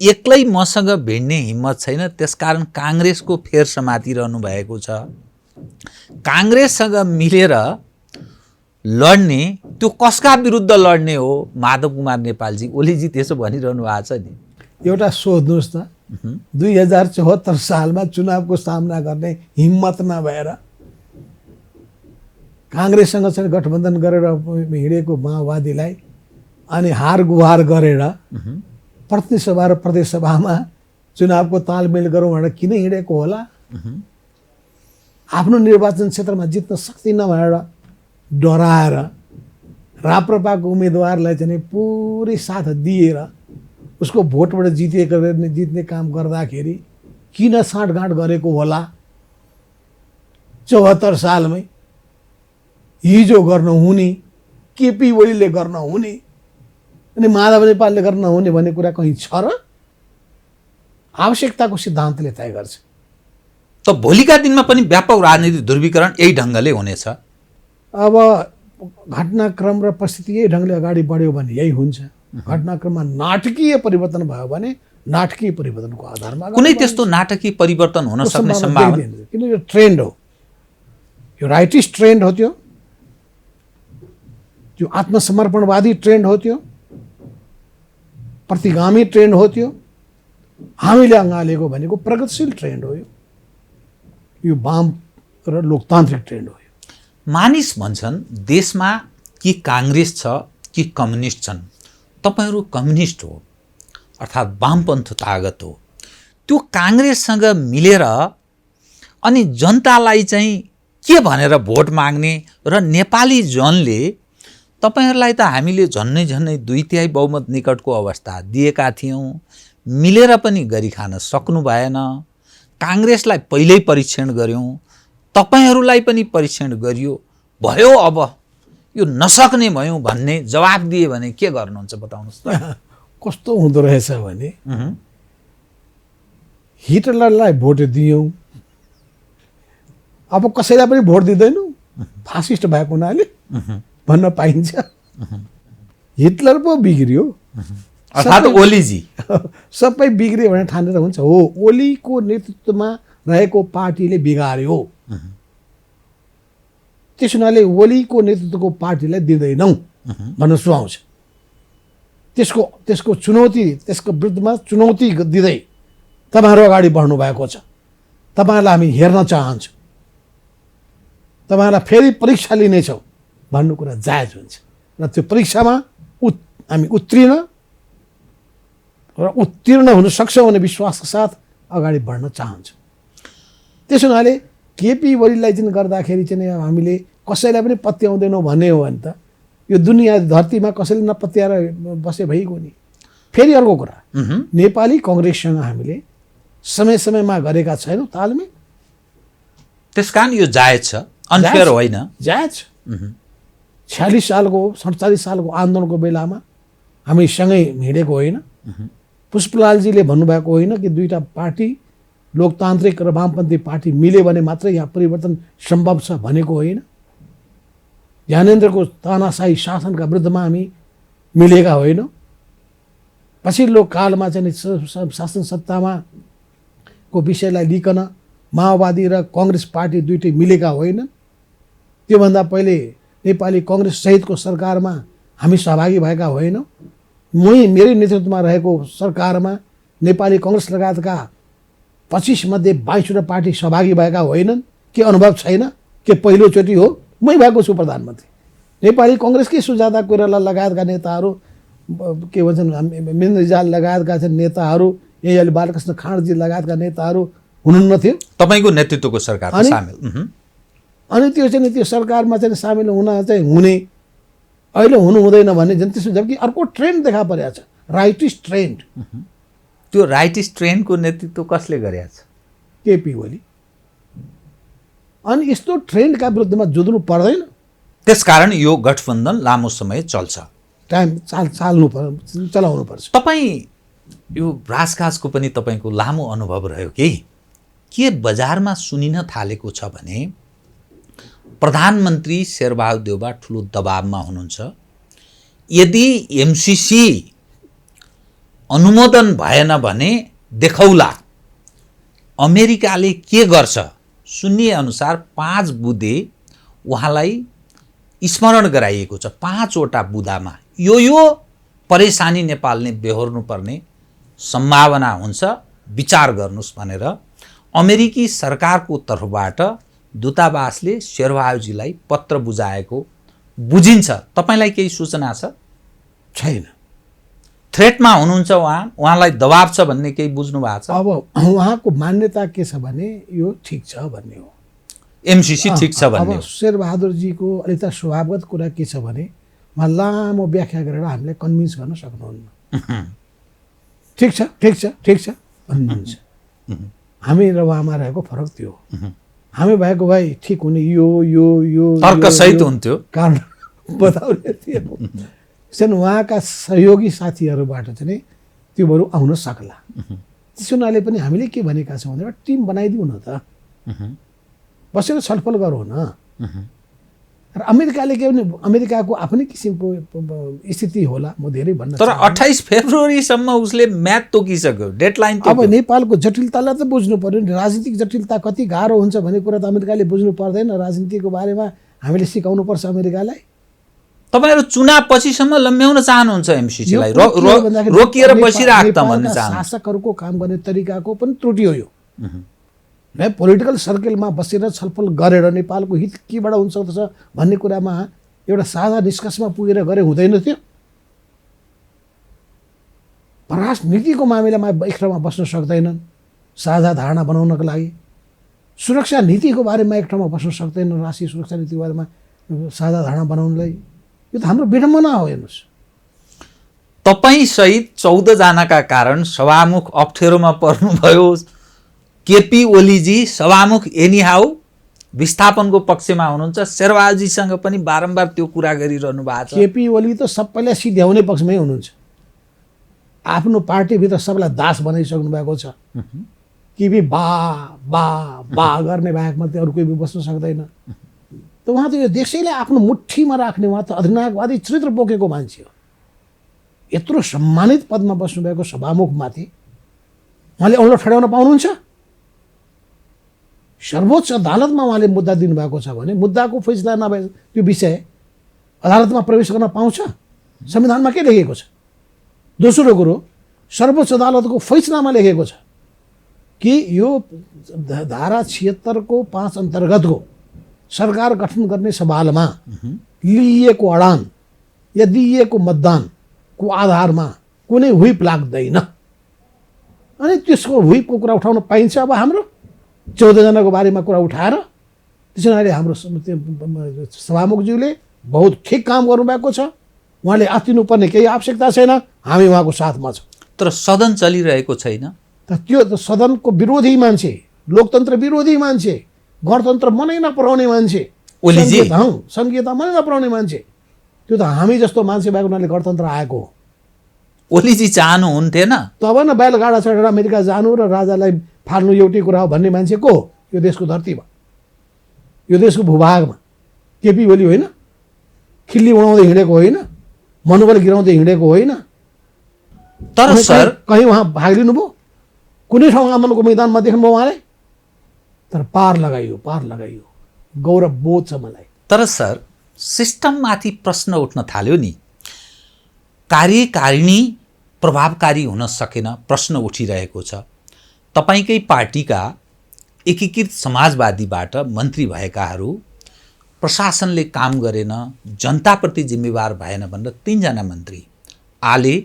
एक्लै मसँग भिड्ने हिम्मत छैन, त्यसकारण काङ्ग्रेसको फेर समातिरहनु भएको छ। काङ्ग्रेससँग मिलेर लड्ने, त्यो कसका विरुद्ध लड्ने हो माधव कुमार नेपालजी? ओलीजी त्यसो भनिरहनु भएको छ नि। एउटा सोध्नुहोस् त, 2074 सालमा चुनावको सामना गर्ने हिम्मत नभएर काङ्ग्रेससँग चाहिँ गठबन्धन गरेर हिँडेको माओवादीलाई अनि हार गुहार गरेर प्रतिनिधि सभा र प्रदेश सभामा चुनावको तालमेल गरौँ भनेर किन हिँडेको होला? आफ्नो निर्वाचन क्षेत्रमा जित्न सक्दिनँ भनेर डराएर राप्रपाको उम्मेदवारलाई चाहिँ पुरै साथ दिएर उसको भोटबाट जित्ने काम गर्दाखेरि किन साँठगाँठ गरेको होला? 74 सालमै हिजो गर्न हुने, केपी ओलीले गर्न हुने अनि माधव नेपालले गर्न हुने भन्ने कुरा कहीँ छ र? आवश्यकताको सिद्धान्तले तय गर्छ। त भोलिका दिनमा पनि व्यापक राजनीतिक ध्रुवीकरण यही ढङ्गले हुनेछ। अब घटनाक्रम र परिस्थिति यही ढङ्गले अगाडि बढ्यो भने यही हुन्छ। घटनाक्रममा नाटकीय परिवर्तन भयो भने नाटकीय परिवर्तनको आधारमा कुनै त्यस्तो नाटकीय परिवर्तन हुन सक्ने सम्भावना, किन यो ट्रेन्ड हो, यो राइटिस्ट ट्रेन्ड हो, त्यो आत्मसमर्पणवादी ट्रेन्ड हो, त्यो प्रतिगामी ट्रेन्ड हो, त्यो हामीले अँगालेको भनेको प्रगतिशील ट्रेन्ड हो, यो वाम र लोकतान्त्रिक ट्रेन्ड हो। मानिस भन्छन् देशमा कि काङ्ग्रेस छ कि कम्युनिस्ट छन्। तपाईहरू कम्युनिस्ट हो, अर्थात् वामपन्थ तागत हो। त्यो काङ्ग्रेससँग मिलेर अनि जनतालाई चाहिँ के भनेर भोट माग्ने र नेपाली जनले तपाईहरुलाई त हामीले झन्नै 2/3 बहुमत निकटको अवस्था दिएका थियौं, मिलेर पनि गरी खान सक्नु भएन। कांग्रेसलाई पहिल्यै परीक्षण गर्यौं, तपाईहरुलाई पनि परीक्षण गरियो, भयो अब यो नसक्ने भयौं भन्ने जवाफ दिए भने के गर्नुहुन्छ बताउनुस् त? कस्तो हुँदो रहेछ भने हिटलरलाई भोट दियौं, अब कसैलाई पनि भोट दिँदैनौँ फासिस्ट भएको हुनाले भन्न पाइन्छ। हिटलर पो बिग्रियो, अर्थात् ओलीजी सबै बिग्रियो भने ठानेर हुन्छ? हो, ओलीको नेतृत्वमा रहेको पार्टीले बिगार्यो। त्यस हुनाले ओलीको नेतृत्वको पार्टीलाई दिँदैनौँ भन्न सुहाउँछ। त्यसको चुनौती, त्यसको विरुद्धमा चुनौती दिँदै तपाईँहरू अगाडि बढ्नु भएको छ, तपाईँहरूलाई हामी हेर्न चाहन्छौँ, तपाईँहरूलाई फेरि परीक्षा लिनेछौँ भन्नु कुरा जायज हुन्छ। र त्यो परीक्षामा हामी उत्तीर्ण हुन सक्छौँ भन्ने विश्वासका साथ अगाडि बढ्न चाहन्छौँ। त्यस हुनाले केपी ओलीलाई चाहिँ गर्दाखेरि चाहिँ हामीले कसैलाई पनि पत्याउँदैनौँ भन्ने हो भने त यो दुनियाँ धरतीमा कसैले नपत्याएर बसे भइगयो नि। फेरि अर्को कुरा, नेपाली कङ्ग्रेससँग हामीले समय समयमा गरेका छैनौँ तालमेल, त्यसकारण यो जायज छ, अनफेयर होइन। जायज 46 सालको 47 सालको आन्दोलनको बेलामा हामी सँगै हिँडेको होइन। पुष्पलालजीले भन्नुभएको होइन कि दुईटा पार्टी लोकतान्त्रिक र वामपन्थी पार्टी मिल्यो भने मात्रै यहाँ परिवर्तन सम्भव छ भनेको होइन। ज्ञानेन्द्रको तानाशाही शासनका विरुद्धमा हामी मिलेका होइनौँ। पछिल्लो कालमा चाहिँ शासन सत्तामा को विषयलाई लिकन माओवादी र कांग्रेस पार्टी दुईटै मिलेका होइनन्। त्योभन्दा पहिले नेपाली कांग्रेस सहितको सरकारमा हामी सहभागी भएका होइनौँ। मेरै नेतृत्वमा रहेको सरकारमा नेपाली कांग्रेस लगायतका 25 मध्ये 22वटा पार्टी सहभागी भएका होइनन्। के अनुभव छैन? के पहिलोचोटि हो? मै भएको छु प्रधानमन्त्री। नेपाली कांग्रेसकै सुजाता कोइराला लगायतका नेताहरू, के भन्छन् मेन रिजाल लगायतका नेताहरू, यहाँ बालकृष्ण खाँडजी लगायतका नेताहरू हुनुहुन्न थियो तपाईको नेतृत्वको सरकारमा सामेल। अनि त्यो सरकारमा चाहिँ सामेल हुन चाहिँ हुने, अहिले हुनु हुँदैन भन्ने त्यसो, जबकि अर्को ट्रेन्ड देखा परेको छ, राइटिस्ट ट्रेन्ड। त्यो राइटिस्ट ट्रेन्डको नेतृत्व कसले गरेको छ? केपी ओली। अनि यस्तो ट्रेन्डका विरुद्धमा जुझ्नु पर्दैन। त्यसकारण यो गठबन्धन लामो समय चल्छ, टाइम चलाउनु पर्छ। तपाईँ यो राजकाजको पनि तपाईँको लामो अनुभव रह्यो के बजारमा सुनिन थालेको छ भने प्रधानमन्त्री शेरबहादुर देउबा ठुलो दबावमा हुनुहुन्छ। यदि एमसीसी अनुमोदन भएन भने देखौला अमेरिकाले के गर्छ। सुन्निए अनुसार 5 बुँदे उहाँलाई स्मरण गराइएको छ। 5वटा बुँदामा यो परेशानी नेपालले बेहोर्नु पर्ने सम्भावना हुन्छ, विचार गर्नुस् भनेर अमेरिकी सरकारको तर्फबाट दूतावासले शेरबहादुरजीलाई पत्र बुझाएको बुझिन्छ। तपाईलाई केही सूचना छ? छैन। थ्रेटमा हुनुहुन्छ उहाँलाई दबाब छ भन्ने केही बुझ्नु भएको छ? अब उहाँको मान्यता के छ भने यो ठिक छ भन्ने हो, एमसीसी ठिक छ भन्ने हो। शेरबहादुरजीको अलिकता स्वभावगत कुरा के छ भने उहाँ लामो व्याख्या गरेर हामीलाई कन्भिन्स गर्न सक्नुहुन्न। ठिक छ भन्नुहुन्छ। हामी र उहाँमा रहेको फरक त्यो हो। हामी भएको भए ठिक हुने यो तर्कसहित हुन्थ्यो, कारण बताउने थियो। उहाँका सहयोगी साथीहरूबाट चाहिँ त्यो बरु आउन सक्ला। त्यसो हुनाले पनि हामीले के भनेका छौँ भने टिम बनाइदिउँ न त, बसेर छलफल गरौँ न। र अमेरिकाले के भने अमेरिकाको आफ्नै किसिमको स्थिति होला, म धेरै भन्न तर 28 फेब्रुअरीसम्म उसले म्याद तोकिसक्यो, डेडलाइन तोक्यो। अब नेपालको जटिलतालाई त बुझ्नु पर्यो नि। राजनीतिक जटिलता कति गाह्रो हुन्छ भन्ने कुरा त अमेरिकाले बुझ्नु पर्दैन। राजनीतिको बारेमा हामीले सिकाउनु पर्छ अमेरिकालाई। तपाईहरु चुनाव पछिसम्म लम्ब्याउन चाहनुहुन्छ एमसीसीलाई, रोकिएर बसिराख्छ त भन्ने चाहनुहुन्छ। शासकहरूको काम गर्ने तरिकाको पनि त्रुटि हो यो। पोलिटिकल सर्कलमा बसेर छलफल गरेर नेपालको हित केबाट हुन सक्दछ भन्ने कुरामा एउटा साझा निष्कर्षमा पुगेर गरे हुँदैन थियो। परराष्ट्र नीतिको मामिलामा एक ठाउँमा बस्न सक्दैनन् साझा धारणा बनाउनको लागि। सुरक्षा नीतिको बारेमा एक ठाउँमा बस्न सक्दैनन् राष्ट्रिय सुरक्षा नीतिको बारेमा साझा धारणा बनाउनलाई। यो त हाम्रो विडम्बना हो। हेर्नुहोस्, तपाईँ सहित 14 जनाका कारण सभामुख अप्ठ्यारोमा पर्नुभयो। केपी ओलीजी सभामुख एनीहाउ विस्थापनको पक्षमा हुनुहुन्छ। शेरबहादुरजीसँग पनि बारम्बार त्यो कुरा गरिरहनु भएको छ। केपी ओली त सबैलाई सिध्याउने पक्षमै हुनुहुन्छ। आफ्नो पार्टीभित्र सबैलाई दास बनाइसक्नु भएको छ। केपी बा बा बा गर्ने बाहेक मात्रै अरू कोही बस्न सक्दैन। त उहाँ त यो देशैलाई आफ्नो मुठीमा राख्ने, उहाँ त अधिनायकवादी चरित्र बोकेको मान्छे हो। यत्रो सम्मानित पदमा बस्नुभएको सभामुखमाथि उहाँले औँलो ठडाउन पाउनुहुन्छ? सर्वोच्च अदालतमा उहाँले मुद्दा दिनुभएको छ भने मुद्दाको फैसला नभए त्यो विषय अदालतमा प्रवेश गर्न पाउँछ? संविधानमा के लेखेको छ? दोस्रो कुरो, सर्वोच्च अदालतको फैसलामा लेखेको छ कि यो धारा 76 को 5 अन्तर्गतको सरकार गठन गर्ने सवालमा लिइएको अडान या दिइएको मतदानको आधारमा कुनै व्हिप लाग्दैन। अनि त्यसको व्हिपको कुरा उठाउन पाइन्छ? अब हाम्रो 14 जनाको बारेमा कुरा उठाएर त्यसैले अहिले हाम्रो सभामुखज्यूले बहुत ठिक काम गर्नुभएको छ। उहाँले आत्तिनुपर्ने केही आवश्यकता छैन। हामी उहाँको साथमा छौँ। तर सदन चलिरहेको छैन। त त्यो त सदनको विरोधी मान्छे, लोकतन्त्र विरोधी मान्छे, गणतन्त्र मनै नपराउने मान्छे, ओलीजी संघीयता मनै नपराउने मान्छे, त्यो त हामी जस्तो मान्छे भएको हुनाले गणतन्त्र आएको हो। ओलीजी चाहनुहुन्थेन? तब न बैलगाडा चढेर अमेरिका जानु र राजालाई फाल्नु एउटै कुरा हो भन्ने मान्छे को हो यो देशको धरतीमा, यो देशको भूभागमा? केपी ओली होइन? खिल्ली उडाउँदै हिँडेको होइन? मनोबल गिराउँदै हिँडेको होइन? तर सर कहीँ उहाँ भाग लिनुभयो? कुनै ठाउँ आन्दोलनको मैदानमा देख्नुभयो उहाँले? तर पार लगाइयो। गौरव बोध छ मलाई। तर सर सिस्टममाथि प्रश्न उठ्न थाल्यो नि। कार्यकारिणी प्रभावकारी हुन सकेन, प्रश्न उठिरहेको छ। तपाईँकै पार्टीका एकीकृत समाजवादीबाट मन्त्री भएकाहरू प्रशासनले काम गरेन, जनताप्रति जिम्मेवार भएन भनेर 3 जना मन्त्री आले,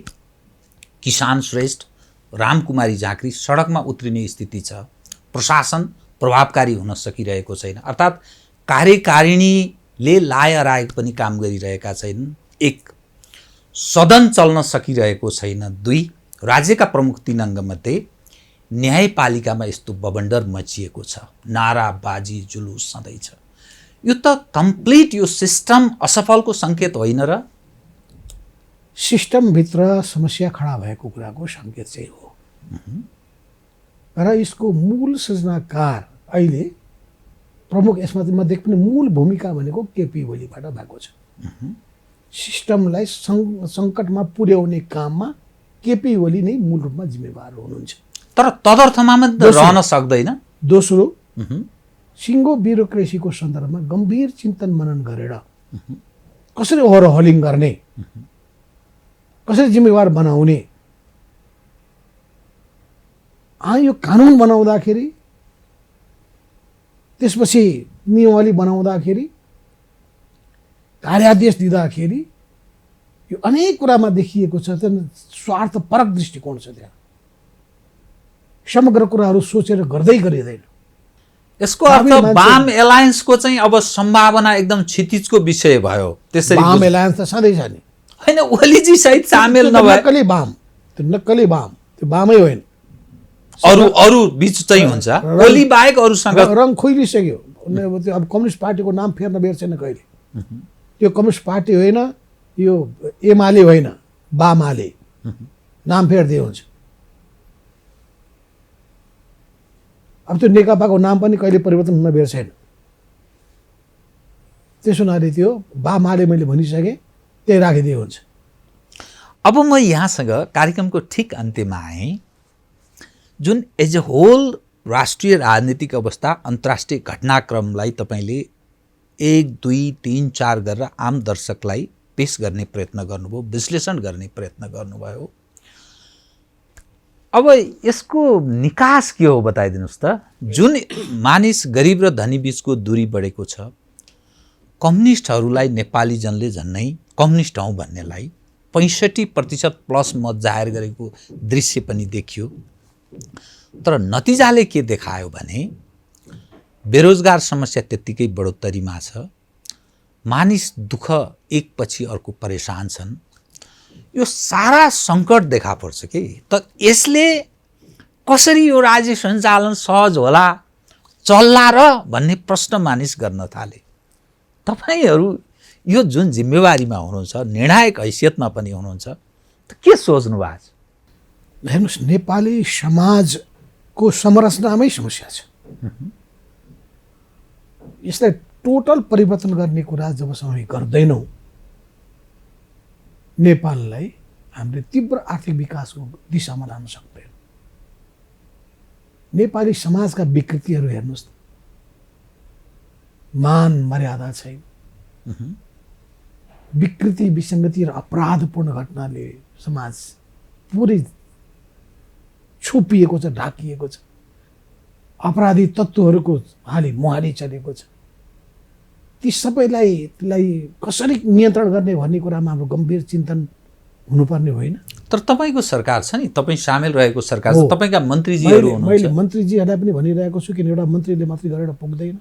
किसान श्रेष्ठ, रामकुमारी झाँक्री सडकमा उत्रिने स्थिति छ। प्रशासन प्रभावकारी हुन सकिरहेको छैन, अर्थात् कार्यकारिणीले लायरायक पनि काम गरिरहेका छैनन्। 1, सदन चल्न सकिरहेको छैन। 2, राज्यका प्रमुख 3 अङ्गमध्ये न्यायपालिकामा यस्तो बबन्डर मचिएको छ, नाराबाजी जुलुस सधैँ छ। यो त कम्प्लिट यो सिस्टम असफलको सङ्केत होइन र? सिस्टमभित्र समस्या खडा भएको कुराको सङ्केत चाहिँ हो। र यसको मूल सृजनाकार अहिले प्रमुख, यसमा म देख्ने मूल भूमिका भनेको केपी ओलीबाट भएको छ। सिस्टमलाई सङ्कटमा पुर्याउने काममा केपी ओली नै मूल रूपमा जिम्मेवार हुनुहुन्छ। तर तदर्थमा रहन सक्दैन। दोस्रो, सिङ्गो ब्युरोक्रेसीको सन्दर्भमा गम्भीर चिन्तन मनन गरेर कसरी ओभरहलिङ गर्ने, कसरी जिम्मेवार बनाउने, यो कानुन बनाउँदाखेरि, त्यसपछि नियमावली बनाउँदाखेरि, कार्यादेश दिँदाखेरि यो अनेक कुरामा देखिएको छ। स्वार्थपरक दृष्टिकोण छ त्यहाँ। समग्र कुराहरू सोचेर गर्दै गरिँदैन। यसको अर्थ वाम एलायन्सको चाहिँ अब सम्भावना एकदम क्षितिजको विषय भयो। त्यसरी वाम एलायन्स त सधैँ छ नि। होइन, ओलीजी सहित सामेल नभए नक्कली वाम, त्यो नक्कली वाम, त्यो वामै होइन। अरू बीच चाहिँ हुन्छ। ओली बाहेक अरूसँग रङ खोइलिसक्यो। अब कम्युनिस्ट पार्टीको नाम फेर्न बेर छैन कहिले। त्यो कम्युनिस्ट पार्टी होइन, यो एमाले होइन, बामाले नाम फेर्दै हुन्छ। अब त्यो नेकपाको नाम पनि कहिले परिवर्तन हुन बेर छैन। त्यसो हुनाले त्यो बामाले मैले भनिसकेँ, त्यही राखिदिए हुन्छ। अब म यहाँसँग कार्यक्रमको ठिक अन्त्यमा आएँ। जुन एज अ होल राष्ट्रिय राजनीतिक अवस्था, अन्तर्राष्ट्रिय घटनाक्रमलाई तपाईँले 1, 2, 3, 4 गरेर आम दर्शकलाई पेश गर्ने प्रयत्न गर्नुभयो, विश्लेषण गर्ने प्रयत्न गर्नुभयो। अब यसको निकास के हो बताइदिनुहोस् त। जुन मानिस गरिब र धनी बीचको दूरी बढेको छ, कम्युनिस्टहरूलाई नेपाली जनले झन्नै कम्युनिस्ट हौँ भन्नेलाई 65% प्लस मत जाहेर गरेको दृश्य पनि देखियो। तर नतिजाले के देखायो भने बेरोजगार समस्या त्यत्तिकै बढोत्तरीमा छ, मानिस दुःख एकपछि अर्को परेशान छन्। यो सारा सङ्कट देखा पर्छ कि त यसले कसरी यो राज्य सञ्चालन सहज होला, चल्ला र भन्ने प्रश्न मानिस गर्न थाले। तपाईहरू यो जुन जिम्मेवारीमा हुनुहुन्छ, निर्णायक हैसियतमा पनि हुनुहुन्छ, त के सोच्नु भएको छ? हेर्नुहोस्, नेपाली समाजको संरचनामै समस्या छ। यसलाई टोटल परिवर्तन गर्ने कुरा जबसम्म हामी गर्दैनौँ, नेपाललाई हामीले तीव्र आर्थिक विकासको दिशामा लान सक्दैन। नेपाली समाजका विकृतिहरू हेर्नुहोस्, मान मर्यादा छैन, विकृति विसङ्गति र अपराधपूर्ण घटनाले समाज पुरै छोपिएको छ, ढाकिएको छ। अपराधी तत्त्वहरूको हाली मुहाली चलेको छ। ती सबैलाई कसरी नियन्त्रण गर्ने भन्ने कुरामा हाम्रो गम्भीर चिन्तन हुनुपर्ने होइन। तर तपाईँको सरकार छ नि, तपाईँ सामेल रहेको सरकार छ, तपाईँका मन्त्रीजीहरू हुनुहुन्छ। मैले मन्त्रीजीहरूलाई पनि भनिरहेको छु कि एउटा मन्त्रीले मात्रै गरेर पुग्दैन,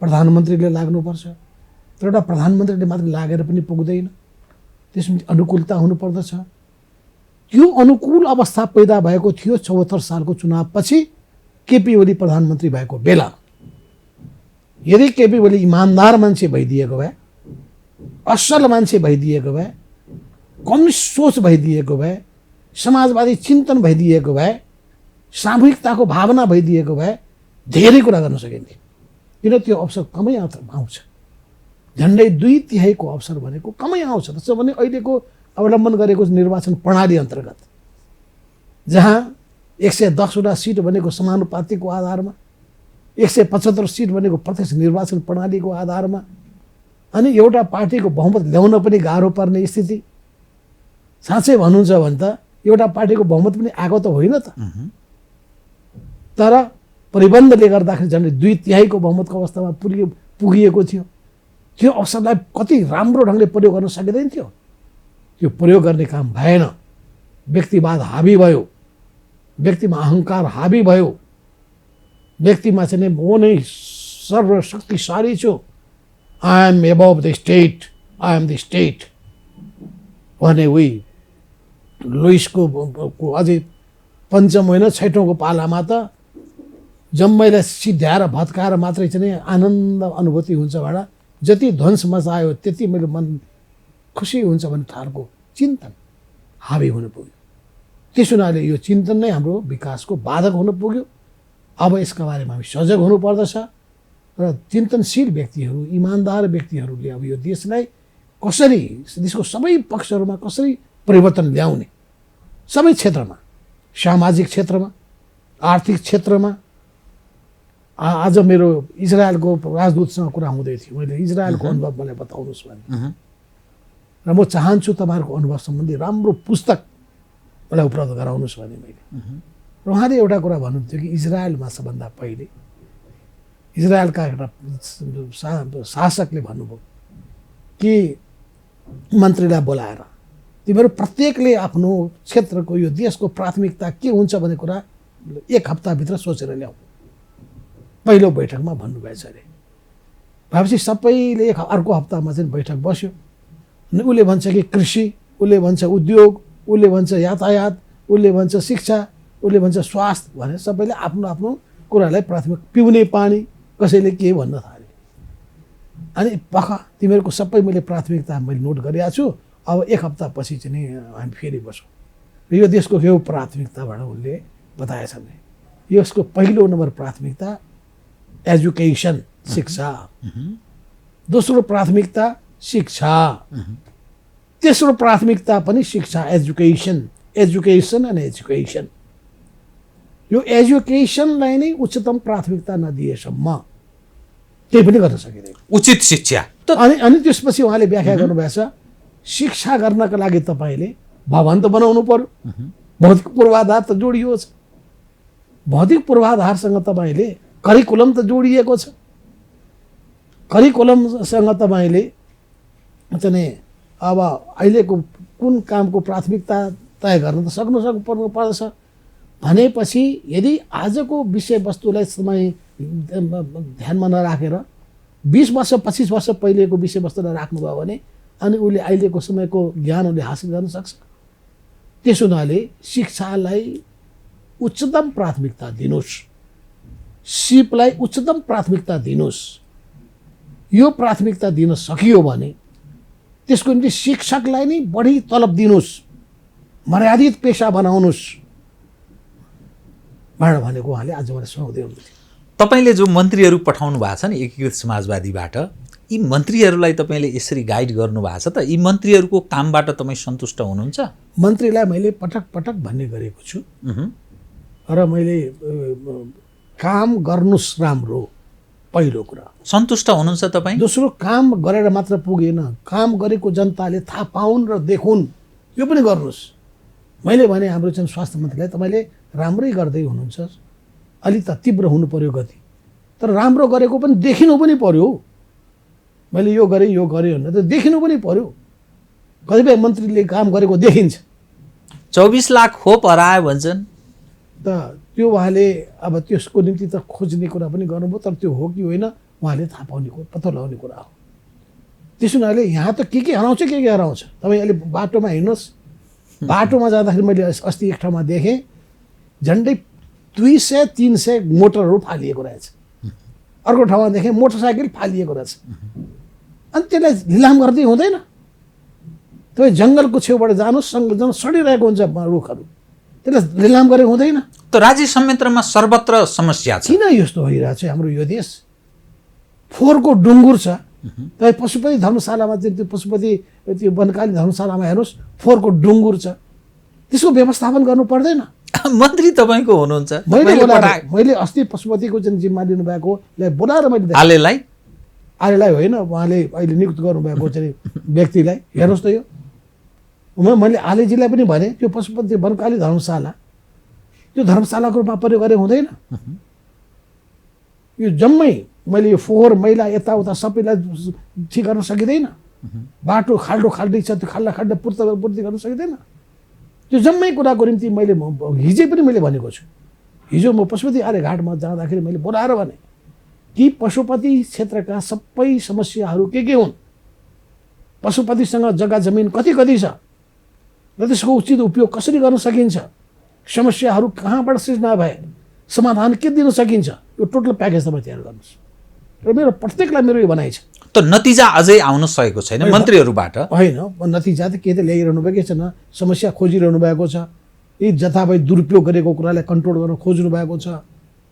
प्रधानमन्त्रीले लाग्नुपर्छ। तर एउटा प्रधानमन्त्रीले मात्रै लागेर पनि पुग्दैन, त्यसमा अनुकूलता हुनुपर्दछ। त्यो अनुकूल अवस्था पैदा भएको थियो 74 सालको चुनावपछि केपी ओली प्रधानमन्त्री भएको बेला। यदि केपी ओली इमान्दार मान्छे भइदिएको भए, असल मान्छे भइदिएको भए, कम्युनिस्ट सोच भइदिएको भए, समाजवादी चिन्तन भइदिएको भए, सामूहिकताको भावना भइदिएको भए धेरै कुरा गर्न सकिन्थ्यो। किन त्यो अवसर कमै आउँछ। झन्डै 2/3 अवसर भनेको कमै आउँछ। त्यसो भने अहिलेको अवलम्बन गरेको निर्वाचन प्रणाली अन्तर्गत जहाँ 110वटा सिट भनेको समानुपातिको आधारमा, 175 सिट भनेको प्रत्यक्ष निर्वाचन प्रणालीको आधारमा, अनि एउटा पार्टीको बहुमत ल्याउन पनि गाह्रो पर्ने स्थिति। साँच्चै भन्नुहुन्छ भने त एउटा पार्टीको बहुमत पनि आएको त होइन त, तर परिबन्धले गर्दाखेरि झन्डै 2/3 बहुमतको अवस्थामा पुगिएको थियो। त्यो अवसरलाई कति राम्रो ढङ्गले प्रयोग गर्न सकिँदैन थियो। त्यो प्रयोग गर्ने काम भएन। व्यक्तिवाद हाबी भयो, व्यक्तिमा अहङ्कार हाबी भयो, व्यक्तिमा चाहिँ म नै सर्वशक्तिशाली छु, I am above the state, I am the state भने उही लुइसको अझै पञ्चम होइन 6औँको पालामा त जम्मैलाई सिध्याएर भत्काएर मात्रै चाहिँ आनन्द अनुभूति हुन्छ भाडा, जति ध्वंस मचायो त्यति मेरो मन खुसी हुन्छ भन्ने खालको चिन्तन हाबी हुन पुग्यो। त्यस हुनाले यो चिन्तन नै हाम्रो विकासको बाधक हुन पुग्यो। अब यसका बारेमा हामी सजग हुनुपर्दछ र चिन्तनशील व्यक्तिहरू, इमान्दार व्यक्तिहरूले अब यो देशलाई कसरी, देशको सबै पक्षहरूमा कसरी परिवर्तन ल्याउने, सबै क्षेत्रमा, सामाजिक क्षेत्रमा, आर्थिक क्षेत्रमा। आज मेरो इजरायलको राजदूतसँग कुरा हुँदै थियो। मैले इजरायलको अनुभव मलाई बताउनुहोस् भने, र म चाहन्छु तपाईँहरूको अनुभव सम्बन्धी राम्रो पुस्तक मलाई उपलब्ध गराउनुहोस् भने मैले। र उहाँले एउटा कुरा भन्नुहुन्थ्यो कि इजरायलमा सबभन्दा पहिले इजरायलका एउटा शासकले भन्नुभयो कि मन्त्रीलाई बोलाएर तिमीहरू प्रत्येकले आफ्नो क्षेत्रको यो देशको प्राथमिकता के हुन्छ भन्ने कुरा 1 हप्ताभित्र सोचेर ल्याऊ। पहिलो बैठकमा भन्नुभएछ अरे। भएपछि सबैले अर्को हप्तामा चाहिँ बैठक बस्यो। अनि उसले भन्छ कि कृषि, उसले भन्छ उद्योग, उसले भन्छ यातायात, उसले भन्छ शिक्षा, उसले भन्छ स्वास्थ्य भनेर सबैले आफ्नो आफ्नो कुरालाई प्राथमिक, पिउने पानी कसैले के भन्न थाले। अनि पख तिमीहरूको सबै मैले प्राथमिकता मैले नोट गरिरहेको छु, अब 1 हप्तापछि चाहिँ नि हामी फेरि बसौँ। र यो देशको यो प्राथमिकताबाट उसले बताएछन्। यसको पहिलो नम्बर प्राथमिकता एजुकेसन, शिक्षा। दोस्रो प्राथमिकता शिक्षा, तेस्रो प्राथमिकता पनि शिक्षा, एजुकेसन, एजुकेसन एन्ड एजुकेसन। यो एजुकेसनलाई नै उच्चतम प्राथमिकता नदिएसम्म त्यही पनि गर्न सकिँदैन। उचित शिक्षा। अनि त्यसपछि उहाँले व्याख्या गर्नुभएछ, शिक्षा गर्नका लागि तपाईँले भवन त बनाउनु पर्यो, भौतिक पूर्वाधार त जोडिएको छ। भौतिक पूर्वाधारसँग तपाईँले करिकुलम त जोडिएको छ। करिकुलमसँग तपाईँले चाहिँ अब अहिलेको कुन कामको प्राथमिकता तय गर्न त सक्नु पर्दछ। भनेपछि यदि आजको विषयवस्तुलाई समय ध्यानमा नराखेर 20 वर्ष 25 वर्ष पहिलेको विषयवस्तुलाई राख्नुभयो भने अनि उसले अहिलेको समयको ज्ञान उसले हासिल गर्न सक्छ। त्यसो हुनाले शिक्षालाई उच्चतम प्राथमिकता दिनुहोस्, सिपलाई उच्चतम प्राथमिकता दिनुहोस्। यो प्राथमिकता दिन सकियो भने त्यसको निम्ति शिक्षकलाई नै बढी तलब दिनुहोस्, मर्यादित पेसा बनाउनुहोस् भनेको उहाँले आज मलाई सुनाउँदै हुनुहुन्थ्यो। तपाईँले जो मन्त्रीहरू पठाउनु भएको छ नि एकीकृत समाजवादीबाट, यी मन्त्रीहरूलाई तपाईँले यसरी गाइड गर्नुभएको छ त, यी मन्त्रीहरूको कामबाट तपाईँ सन्तुष्ट हुनुहुन्छ? मन्त्रीलाई मैले पटक पटक भन्ने गरेको छु र मैले काम गर्नुस् राम्रो, पहिलो कुरा। सन्तुष्ट हुनुहुन्छ तपाईँ? दोस्रो, काम गरेर मात्र पुगेन, काम गरेको जनताले थाहा पाउन् र देखुन्, यो पनि गर्नुहोस्। मैले भने हाम्रो चाहिँ स्वास्थ्य मन्त्रीलाई तपाईँले राम्रै गर्दै हुनुहुन्छ, अलिक त तीव्र हुनु पर्यो गति, तर राम्रो गरेको पनि देखिनु पनि पर्यो। मैले यो गरेँ भनेर त देखिनु पनि पर्यो। कतिपय मन्त्रीले काम गरेको देखिन्छ, 24 लाख खोप हरायो भन्छन् त त्यो उहाँले अब त्यसको निम्ति त खोज्ने कुरा पनि गर्नुभयो, तर त्यो हो कि होइन उहाँले थाहा पाउने कुरा, पत्तो लगाउने कुरा हो। त्यसो हुनाले यहाँ त के हराउँछ के हराउँछ। तपाईँ अहिले बाटोमा हिँड्नुहोस्, बाटोमा जाँदाखेरि मैले अस्ति एक ठाउँमा देखेँ झन्डै 200-300 मोटरहरू फालिएको रहेछ। अर्को ठाउँमा देखेँ मोटरसाइकल फालिएको रहेछ। अनि त्यसलाई लिलाम गर्दै हुँदैन। तपाईँ जङ्गलको छेउबाट जानुहोस्, सडिरहेको हुन्छ रुखहरू, त्यसलाई लिलाम गरे हुँदैन। त राज्य संयन्त्रमा सर्वत्र समस्या छ। किन यस्तो भइरहेको छ हाम्रो यो देश? फोहोरको डुङ्गुर छ। तपाईँ पशुपति धर्मशालामा त्यो पशुपति त्यो वनकाली धर्मशालामा हेर्नुहोस्, फोहोरको डुङ्गुर छ। त्यसको व्यवस्थापन गर्नु पर्दैन? मन्त्री तपाईँको हुनुहुन्छ, मैले अस्ति पशुपतिको जुन जिम्मा लिनुभएकोलाई बोलाएर मैले आलेलाई होइन, उहाँले अहिले नियुक्त गर्नुभएको चाहिँ व्यक्तिलाई हेर्नुहोस् त। यो मैले आलेजीलाई पनि भने त्यो पशुपति वनकाली धर्मशाला, त्यो धर्मशालाको रूपमा प्रयोग गरे हुँदैन। यो जम्मै मैले यो फोहोर मैला यताउता सबैलाई ठिक गर्न सकिँदैन। बाटो खाल्डो छ, त्यो खाल्डा पूर्ति गर्न सकिँदैन। त्यो जम्मै कुराको निम्ति मैले हिजै पनि मैले भनेको छु। हिजो म पशुपति आर्य घाटमा जाँदाखेरि मैले बोलाएर भने कि पशुपति क्षेत्रका सबै समस्याहरू के हुन्, पशुपतिसँग जग्गा जमिन कति छ र त्यसको उचित उपयोग कसरी गर्न सकिन्छ, समस्याहरू कहाँबाट सृजना भए, समाधान के दिन सकिन्छ, यो टोटल प्याकेज तपाईँ तयार गर्नुहोस्। र मेरो प्रत्येकलाई मेरो यो भनाइ छ। त नतिजा अझै आउन सकेको छैन मन्त्रीहरूबाट? होइन, नतिजा त के त ल्याइरहनु भएको छैन, समस्या खोजिरहनु भएको छ। यी जथाभावी दुरुपयोग गरेको कुरालाई कन्ट्रोल गर्न खोज्नु भएको छ।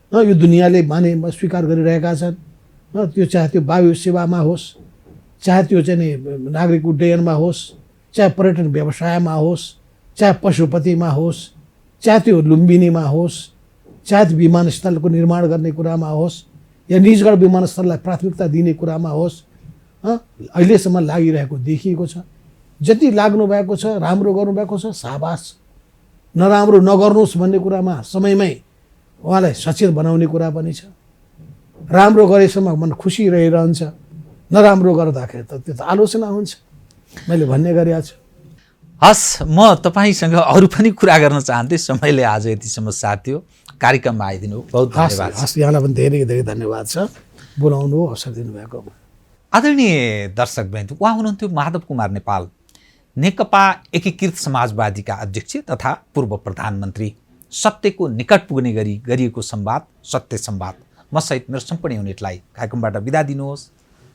यो दुनियाँले स्वीकार गरिरहेका छन्। त्यो चाहे त्यो वायु सेवामा होस्, चाहे त्यो चाहिँ नागरिक उड्डयनमा होस्, चाहे पर्यटन व्यवसायमा होस्, चाहे पशुपतिमा होस्, चाहे त्यो लुम्बिनीमा होस्, चाहे त्यो विमानस्थलको निर्माण गर्ने कुरामा होस्, या निजगढ विमानस्थललाई प्राथमिकता दिने कुरामा होस्, अहिलेसम्म लागिरहेको देखिएको छ। जति लाग्नु भएको छ, राम्रो गर्नुभएको छ, शाबास। नराम्रो नगर्नुहोस् भन्ने कुरामा समयमै उहाँलाई सचेत बनाउने कुरा पनि छ। राम्रो गरेसम्म मन खुसी रहिरहन्छ, नराम्रो गर्दाखेरि त त्यो त आलोचना हुन्छ। मैले भन्ने गरेको छु। हस्, म तपाईँसँग अरू पनि कुरा गर्न चाहन्थेँ, समयले आज यतिसम्म साथ थियो। कार्यक्रममा आइदिनु बहुत धन्यवाद। हस्, यहाँलाई पनि धेरै धेरै धन्यवाद छ बोलाउनु, अवसर दिनुभएको। आदरणीय दर्शकवृन्द, उहाँ हुनुहुन्थ्यो माधव कुमार नेपाल, नेकपा एकीकृत समाजवादीका अध्यक्ष तथा पूर्व प्रधानमन्त्री। सत्यको निकट पुग्ने गरी गरिएको संवाद सत्य संवाद। म सहित मेरो सम्पूर्ण युनिटलाई कार्यक्रमबाट बिदा दिनुहोस्।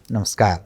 नमस्कार।